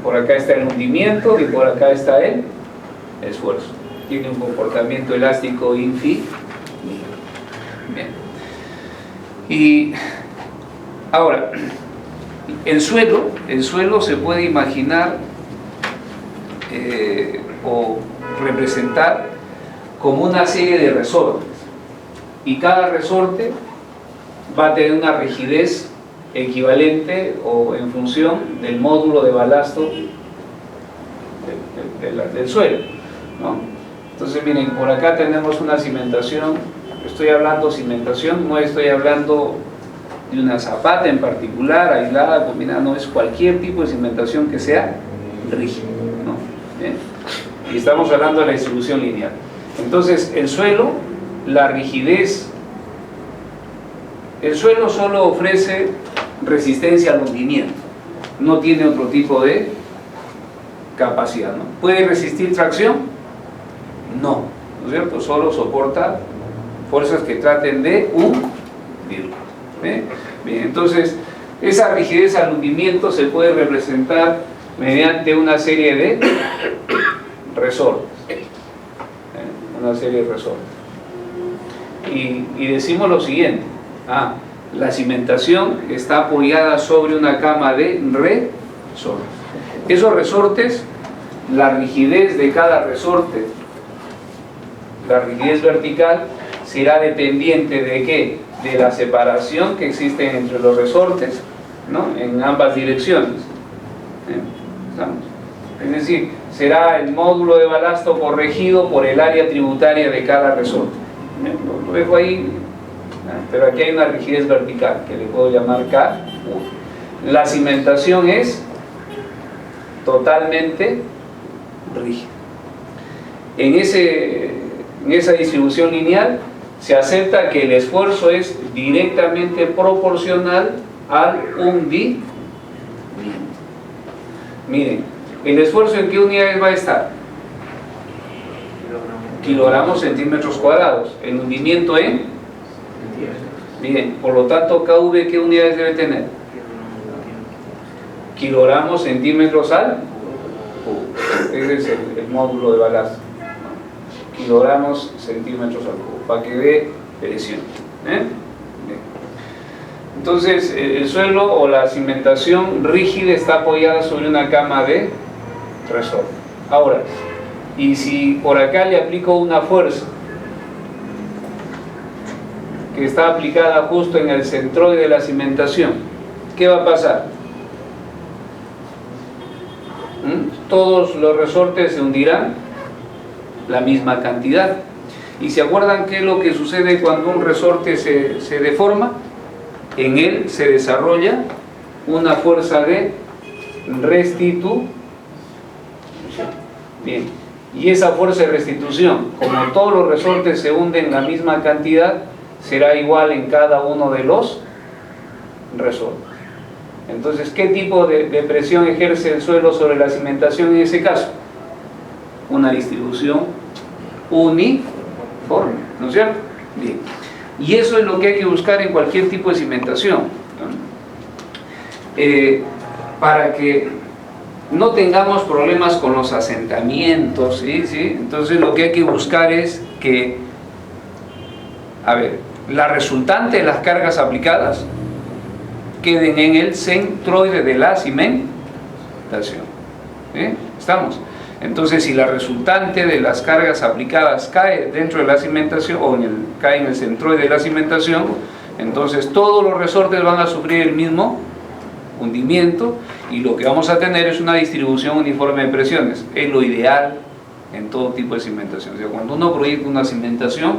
Por acá está el hundimiento y por acá está el esfuerzo. Tiene un comportamiento elástico infinito. Bien. Y ahora, el suelo se puede imaginar o representar como una serie de resortes, y cada resorte va a tener una rigidez equivalente o en función del módulo de balasto del suelo, ¿no? Entonces miren, por acá tenemos una cimentación, estoy hablando cimentación, no estoy hablando de una zapata en particular, aislada, combinada, no, es cualquier tipo de cimentación que sea rígida, ¿no? ¿Bien? Y estamos hablando de la distribución lineal. Entonces el suelo, la rigidez, el suelo solo ofrece resistencia al hundimiento, no tiene otro tipo de capacidad, ¿no? ¿Puede resistir tracción? No, ¿no es cierto? Solo soporta fuerzas que traten de hundirlo. Bien, entonces esa rigidez al hundimiento se puede representar mediante una serie de resortes, una serie de resortes, y decimos lo siguiente: La cimentación está apoyada sobre una cama de resortes. Esos resortes, la rigidez de cada resorte, la rigidez vertical, será dependiente de ¿qué? De la separación que existe entre los resortes, ¿no? En ambas direcciones. ¿Estamos? Es decir, será el módulo de balasto corregido por el área tributaria de cada resorte. Lo dejo ahí, pero aquí hay una rigidez vertical que le puedo llamar K1. La cimentación es totalmente rígida. En esa distribución lineal se acepta que el esfuerzo es directamente proporcional al hundimiento. Miren, ¿el esfuerzo en qué unidades va a estar? Kilogramos centímetros cuadrados. El hundimiento en... Bien, por lo tanto, KV, ¿qué unidades debe tener? Kilogramos centímetros al cubo. Ese es el módulo de balasto. Kilogramos centímetros al cubo, para que dé presión. Entonces, el suelo o la cimentación rígida está apoyada sobre una cama de resorte. Ahora, y si por acá le aplico una fuerza que está aplicada justo en el centroide de la cimentación, ¿qué va a pasar? Todos los resortes se hundirán la misma cantidad. ¿Y se acuerdan qué es lo que sucede cuando un resorte se deforma? En él se desarrolla una fuerza de restitución. Bien, y esa fuerza de restitución, como todos los resortes se hunden la misma cantidad, será igual en cada uno de los resortes. Entonces, ¿qué tipo de presión ejerce el suelo sobre la cimentación en ese caso? Una distribución uniforme, ¿no es cierto? Bien. Y eso es lo que hay que buscar en cualquier tipo de cimentación, ¿no? Para que no tengamos problemas con los asentamientos, ¿sí? Entonces lo que hay que buscar es que, la resultante de las cargas aplicadas queden en el centroide de la cimentación. ¿Estamos? Entonces, si la resultante de las cargas aplicadas cae dentro de la cimentación o cae en el centroide de la cimentación, entonces todos los resortes van a sufrir el mismo hundimiento y lo que vamos a tener es una distribución uniforme de presiones. Es lo ideal en todo tipo de cimentación. O sea, cuando uno proyecta una cimentación,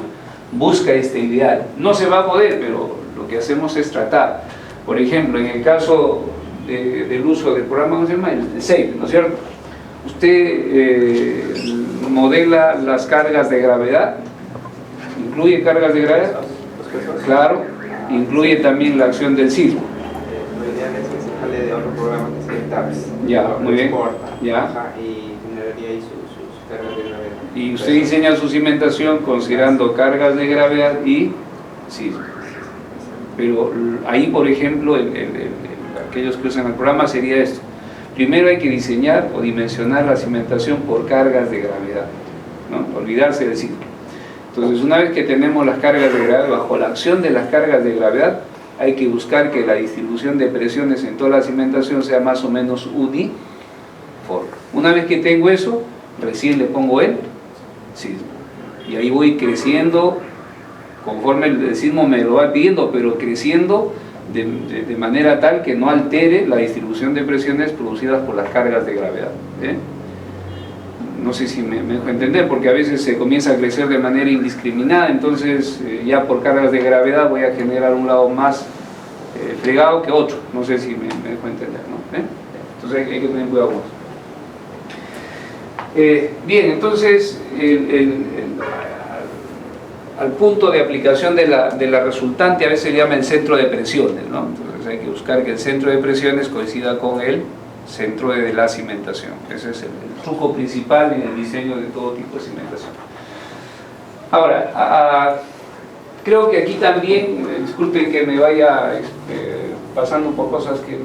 busca este ideal. No se va a poder, pero lo que hacemos es tratar. Por ejemplo, en el caso del uso del programa, ¿cómo se llama? El SAFE, ¿no es cierto? Usted modela las cargas de gravedad. ¿Incluye cargas de gravedad? Claro. Incluye también la acción del sismo. Lo ideal es que se jale de otro programa que se TAPS. Ya, muy bien. Ya. Y generaría ahí sus cargas de gravedad. Y usted diseña su cimentación considerando cargas de gravedad y sismo. Pero ahí, por ejemplo, aquellos que usan el programa sería esto. Primero hay que diseñar o dimensionar la cimentación por cargas de gravedad, ¿no? Olvidarse del sismo. Entonces, una vez que tenemos las cargas de gravedad, bajo la acción de las cargas de gravedad, hay que buscar que la distribución de presiones en toda la cimentación sea más o menos uniforme. Una vez que tengo eso, recién le pongo el sismo. Y ahí voy creciendo, conforme el sismo me lo va pidiendo, pero creciendo de manera tal que no altere la distribución de presiones producidas por las cargas de gravedad. No sé si me dejo entender, porque a veces se comienza a crecer de manera indiscriminada, entonces ya por cargas de gravedad voy a generar un lado más fregado que otro. No sé si me dejo entender, ¿no? Entonces hay que tener cuidado con eso. Bien, entonces al punto de aplicación de la resultante a veces se llama el centro de presiones, ¿no? Entonces hay que buscar que el centro de presiones coincida con el centro de la cimentación. Ese es el truco principal en el diseño de todo tipo de cimentación. Ahora, creo que aquí también, disculpen que me vaya pasando por cosas que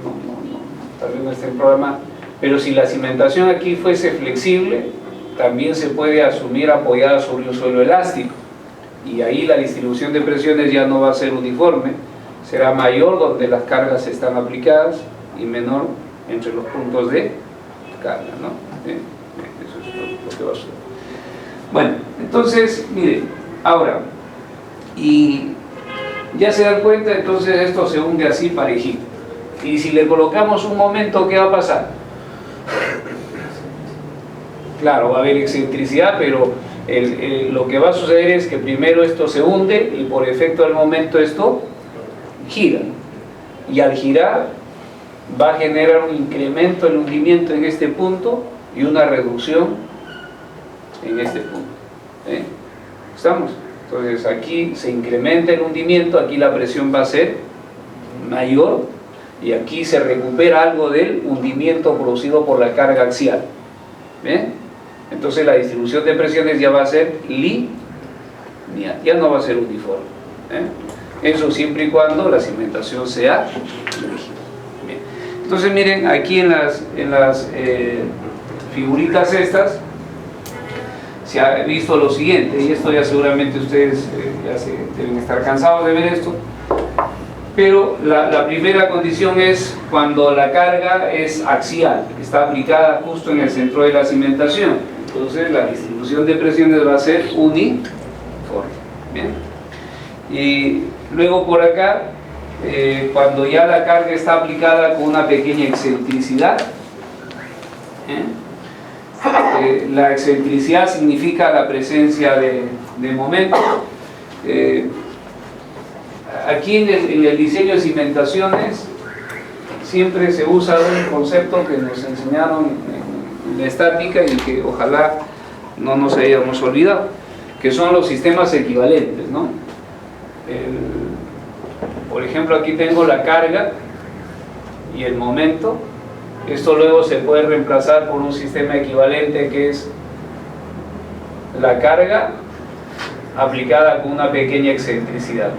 tal vez no esté en el programa, pero si la cimentación aquí fuese flexible, también se puede asumir apoyada sobre un suelo elástico, y ahí la distribución de presiones ya no va a ser uniforme, será mayor donde las cargas están aplicadas y menor entre los puntos de carga, ¿no? Eso es lo que va a suceder. Bueno, entonces, miren, ahora, y ya se dan cuenta, entonces esto se hunde así parejito. Y si le colocamos un momento, ¿qué va a pasar? Claro, va a haber excentricidad, pero lo que va a suceder es que primero esto se hunde y por efecto del momento esto gira. Y al girar va a generar un incremento del hundimiento en este punto y una reducción en este punto. ¿Estamos? Entonces aquí se incrementa el hundimiento, aquí la presión va a ser mayor y aquí se recupera algo del hundimiento producido por la carga axial. ¿Ven? Entonces la distribución de presiones ya va a ser lineal, ya no va a ser uniforme. Eso siempre y cuando la cimentación sea rígida. Bien. Entonces miren, aquí en las figuritas estas se ha visto lo siguiente, y esto ya seguramente ustedes ya se deben estar cansados de ver esto, pero la primera condición es cuando la carga es axial, está aplicada justo en el centro de la cimentación. Entonces la distribución de presiones va a ser uniforme. Bien. Y luego por acá, cuando ya la carga está aplicada con una pequeña excentricidad, la excentricidad significa la presencia de momento. Aquí en el diseño de cimentaciones siempre se usa un concepto que nos enseñaron en la estática y que ojalá no nos hayamos olvidado, que son los sistemas equivalentes, ¿no? Por ejemplo, aquí tengo la carga y el momento. Esto luego se puede reemplazar por un sistema equivalente que es la carga aplicada con una pequeña excentricidad.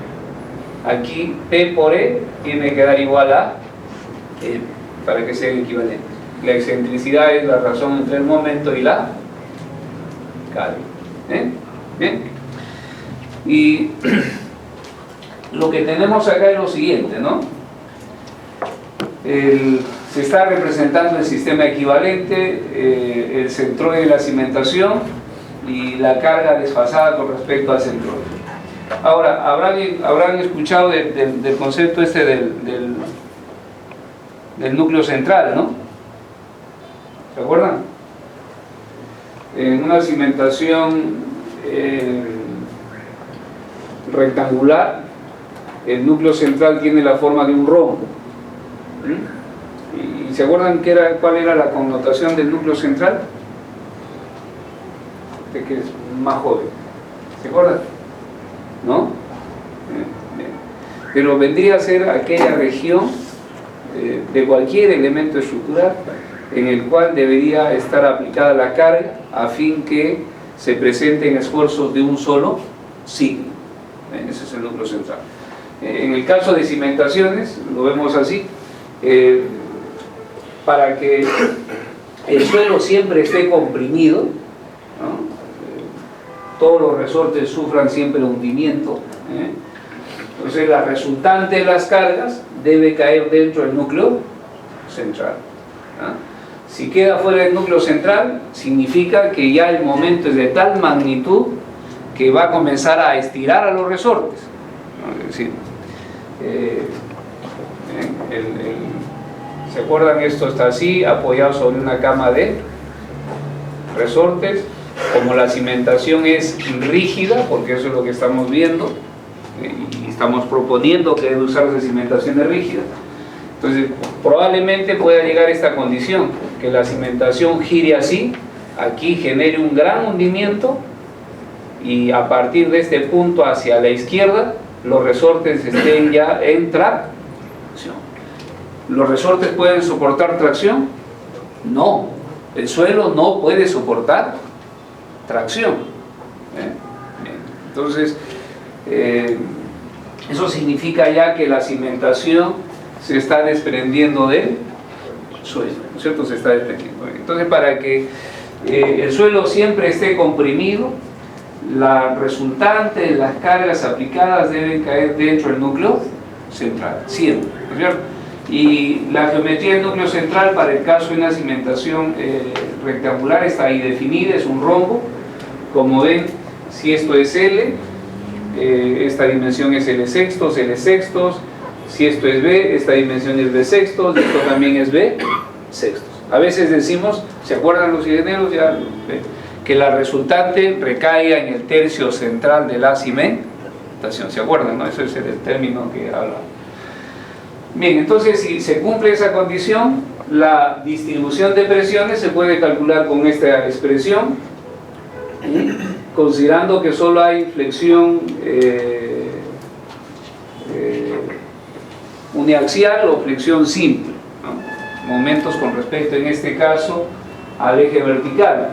Aquí P por E tiene que dar igual a E para que sean equivalentes. La excentricidad es la razón entre el momento y la carga. Bien. Y lo que tenemos acá es lo siguiente, ¿no? Se está representando el sistema equivalente, el centroide de la cimentación y la carga desfasada con respecto al centroide. Ahora, habrán escuchado del concepto este del núcleo central, ¿no? ¿Se acuerdan? En una cimentación rectangular, el núcleo central tiene la forma de un rombo. ¿Y se acuerdan cuál era la connotación del núcleo central? Usted que es más joven, ¿se acuerdan? ¿No? Bien. Pero vendría a ser aquella región de cualquier elemento estructural en el cual debería estar aplicada la carga a fin que se presenten esfuerzos de un solo signo. Ese es el núcleo central. En el caso de cimentaciones, lo vemos así. Para que el suelo siempre esté comprimido, ¿no? Todos los resortes sufran siempre hundimiento, entonces la resultante de las cargas debe caer dentro del núcleo central, ¿no? Si queda fuera del núcleo central, significa que ya el momento es de tal magnitud que va a comenzar a estirar a los resortes, ¿no? Es decir, ¿se acuerdan? Esto está así, apoyado sobre una cama de resortes. Como la cimentación es rígida, porque eso es lo que estamos viendo, y estamos proponiendo que debe usarse cimentaciones rígidas, entonces probablemente pueda llegar a esta condición, que la cimentación gire así, aquí genere un gran hundimiento, y a partir de este punto hacia la izquierda, los resortes estén ya en tracción. ¿Los resortes pueden soportar tracción? No, el suelo no puede soportar tracción. Entonces, eso significa ya que la cimentación se está desprendiendo del suelo, ¿no es cierto? Se está desprendiendo. Entonces, para que el suelo siempre esté comprimido, la resultante de las cargas aplicadas deben caer dentro del núcleo central, siempre, ¿no es cierto? Y la geometría del núcleo central para el caso de una cimentación rectangular está ahí definida, es un rombo. Como ven, si esto es L, esta dimensión es L sextos, si esto es B, esta dimensión es B sextos, y esto también es B sextos. A veces decimos, ¿se acuerdan los ingenieros? Ya, que la resultante recaiga en el tercio central de la cimentación, ¿se acuerdan? ¿No? Eso es el término que habla. Bien, entonces si se cumple esa condición, la distribución de presiones se puede calcular con esta expresión, considerando que solo hay flexión uniaxial o flexión simple, ¿no? Momentos con respecto en este caso al eje vertical.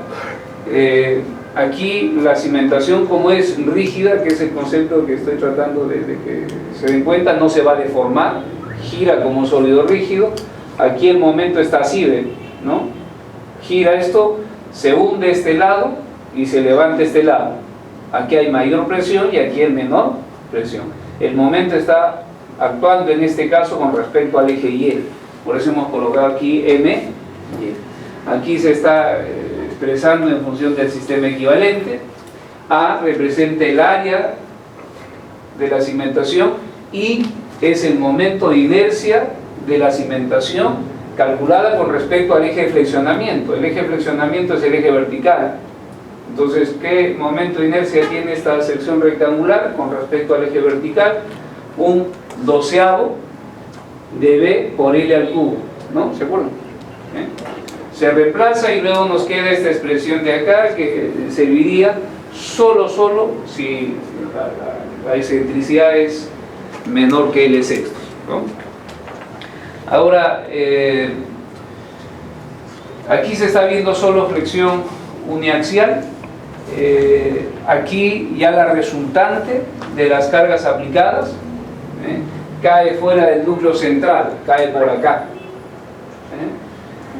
Aquí la cimentación, como es rígida, que es el concepto que estoy tratando de que se den cuenta, no se va a deformar, gira como un sólido rígido. Aquí el momento está así, ¿no? Gira esto, se hunde este lado y se levanta este lado. Aquí hay mayor presión y aquí hay menor presión. El momento está actuando en este caso con respecto al eje Y. Por eso hemos colocado aquí M, Y. Aquí se está expresando en función del sistema equivalente. A representa el área de la cimentación y es el momento de inercia de la cimentación calculada con respecto al eje de flexionamiento. El eje de flexionamiento es el eje vertical. Entonces, ¿qué momento de inercia tiene esta sección rectangular con respecto al eje vertical? Un doceavo de B por L al cubo, ¿no? ¿Se acuerdan? Se reemplaza y luego nos queda esta expresión de acá que serviría solo si la excentricidad es menor que L sextos, ¿no? Ahora, aquí se está viendo solo flexión uniaxial. Aquí ya la resultante de las cargas aplicadas cae fuera del núcleo central, cae por acá.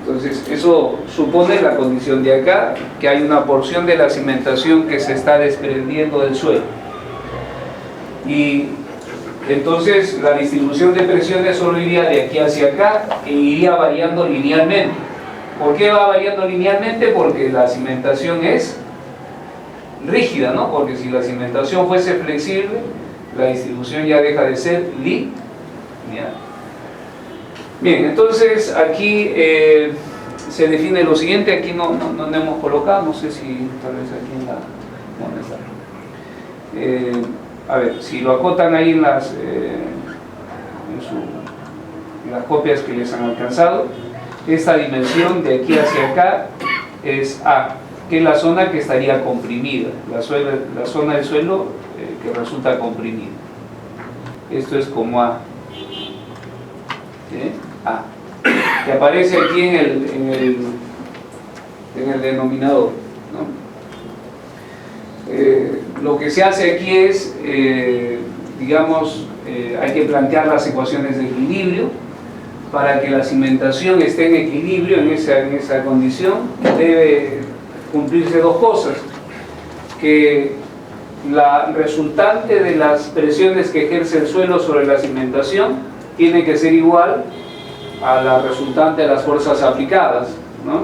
Entonces eso supone la condición de acá, que hay una porción de la cimentación que se está desprendiendo del suelo. Y entonces la distribución de presiones solo iría de aquí hacia acá e iría variando linealmente. ¿Por qué va variando linealmente? Porque la cimentación es rígida, ¿no? Porque si la cimentación fuese flexible, la distribución ya deja de ser lineal. Bien, entonces aquí se define lo siguiente. Aquí no hemos colocado, no sé si tal vez aquí en la... ¿Dónde está? A ver, si lo acotan ahí en las copias que les han alcanzado, esta dimensión de aquí hacia acá es A, que es la zona que estaría comprimida, la zona del suelo que resulta comprimida. Esto es como A, A, que aparece aquí en el denominador, ¿no? Lo que se hace aquí es, digamos, hay que plantear las ecuaciones de equilibrio. Para que la cimentación esté en equilibrio en esa condición, debe cumplirse dos cosas: que la resultante de las presiones que ejerce el suelo sobre la cimentación tiene que ser igual a la resultante de las fuerzas aplicadas, ¿no?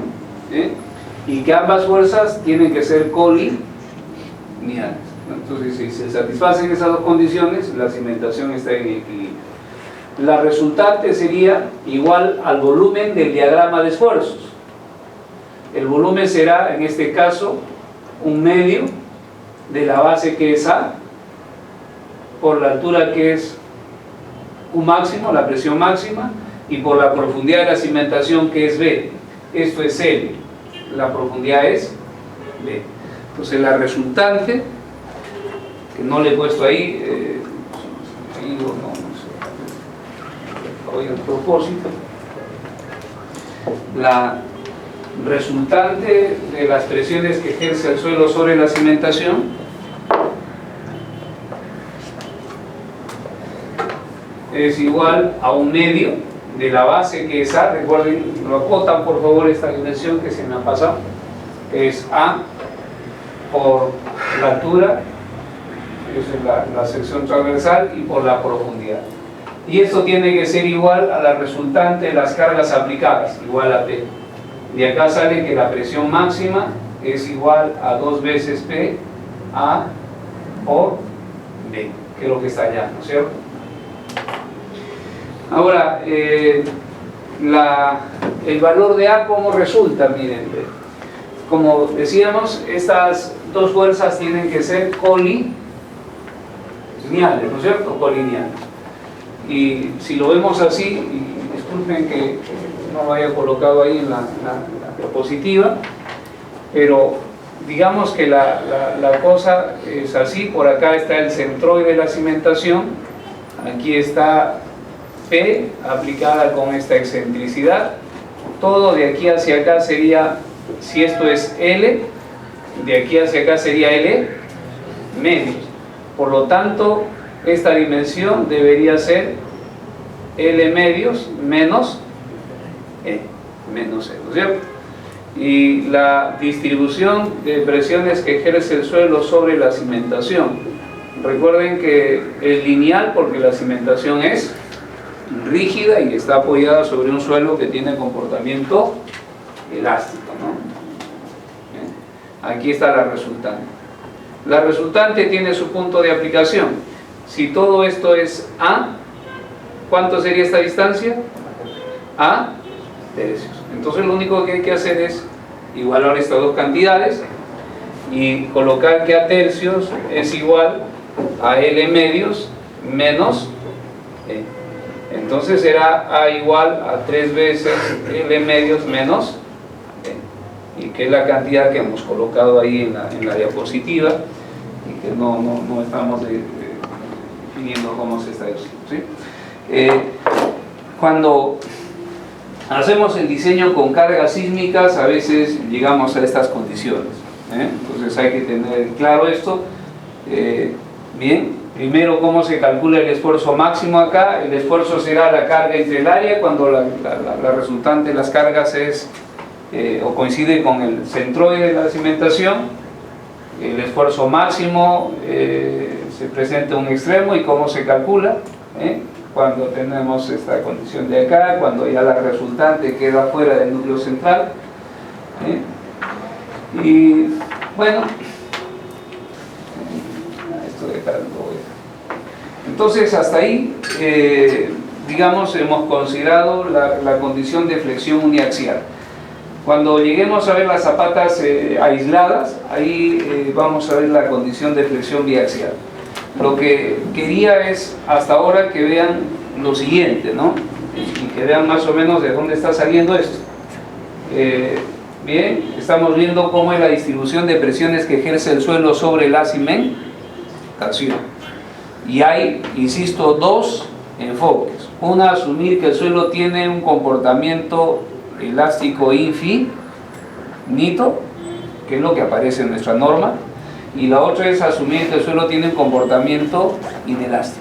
Y que ambas fuerzas tienen que ser colineales. Entonces, si se satisfacen esas dos condiciones, la cimentación está en equilibrio. La resultante sería igual al volumen del diagrama de esfuerzos. El volumen será, en este caso, un medio de la base que es A por la altura que es Q máximo, la presión máxima, y por la profundidad de la cimentación que es B. Esto es L, la profundidad es B. Entonces la resultante, que no le he puesto ahí, hoy a propósito, la resultante de las presiones que ejerce el suelo sobre la cimentación es igual a un medio de la base que es A. Recuerden, lo acotan por favor esta dimensión que se me ha pasado, es A por la altura, esa es la sección transversal, y por la profundidad. y esto tiene que ser igual a la resultante de las cargas aplicadas, igual a P. De acá sale que la presión máxima es igual a 2 veces P A por B, que es lo que está allá, ¿no es cierto? Ahora, el valor de A, ¿cómo resulta? Miren, como decíamos, estas dos fuerzas tienen que ser colineales, ¿no es cierto? Colineales. Y si lo vemos así, y disculpen que no lo haya colocado ahí en la diapositiva, pero digamos que la cosa es así. Por acá está el centroide de la cimentación, aquí está P aplicada con esta excentricidad, todo de aquí hacia acá sería, si esto es L, de aquí hacia acá sería L medios. Por lo tanto, esta dimensión debería ser L medios menos E, ¿no es cierto? Y la distribución de presiones que ejerce el suelo sobre la cimentación, recuerden que es lineal porque la cimentación es rígida y está apoyada sobre un suelo que tiene comportamiento elástico, ¿no? Aquí está la resultante. La resultante tiene su punto de aplicación. Si todo esto es A, ¿cuánto sería esta distancia? A tercios. Entonces lo único que hay que hacer es igualar estas dos cantidades y colocar que A tercios es igual a L medios menos E. Entonces será A igual a 3 veces L medios menos E, y que es la cantidad que hemos colocado ahí en la diapositiva y que no estamos definiendo cómo se está haciendo, ¿sí? Cuando hacemos el diseño con cargas sísmicas, a veces llegamos a estas condiciones, entonces hay que tener claro esto. Bien, primero, ¿cómo se calcula el esfuerzo máximo acá? El esfuerzo será la carga entre el área cuando la resultante de las cargas es o coincide con el centroide de la cimentación. El esfuerzo máximo se presenta a un extremo. ¿Y cómo se calcula? Cuando tenemos esta condición de acá, cuando ya la resultante queda fuera del núcleo central. Y bueno, esto de acá lo voy a... Entonces hasta ahí, digamos, hemos considerado la condición de flexión uniaxial. Cuando lleguemos a ver las zapatas aisladas, ahí vamos a ver la condición de flexión biaxial. Lo que quería es hasta ahora que vean lo siguiente, ¿no? Y que vean más o menos de dónde está saliendo esto. Bien, estamos viendo cómo es la distribución de presiones que ejerce el suelo sobre la cimentación. Y hay, insisto, dos enfoques. Una, asumir que el suelo tiene un comportamiento elástico infinito, que es lo que aparece en nuestra norma. Y la otra es asumir que el suelo tiene un comportamiento inelástico.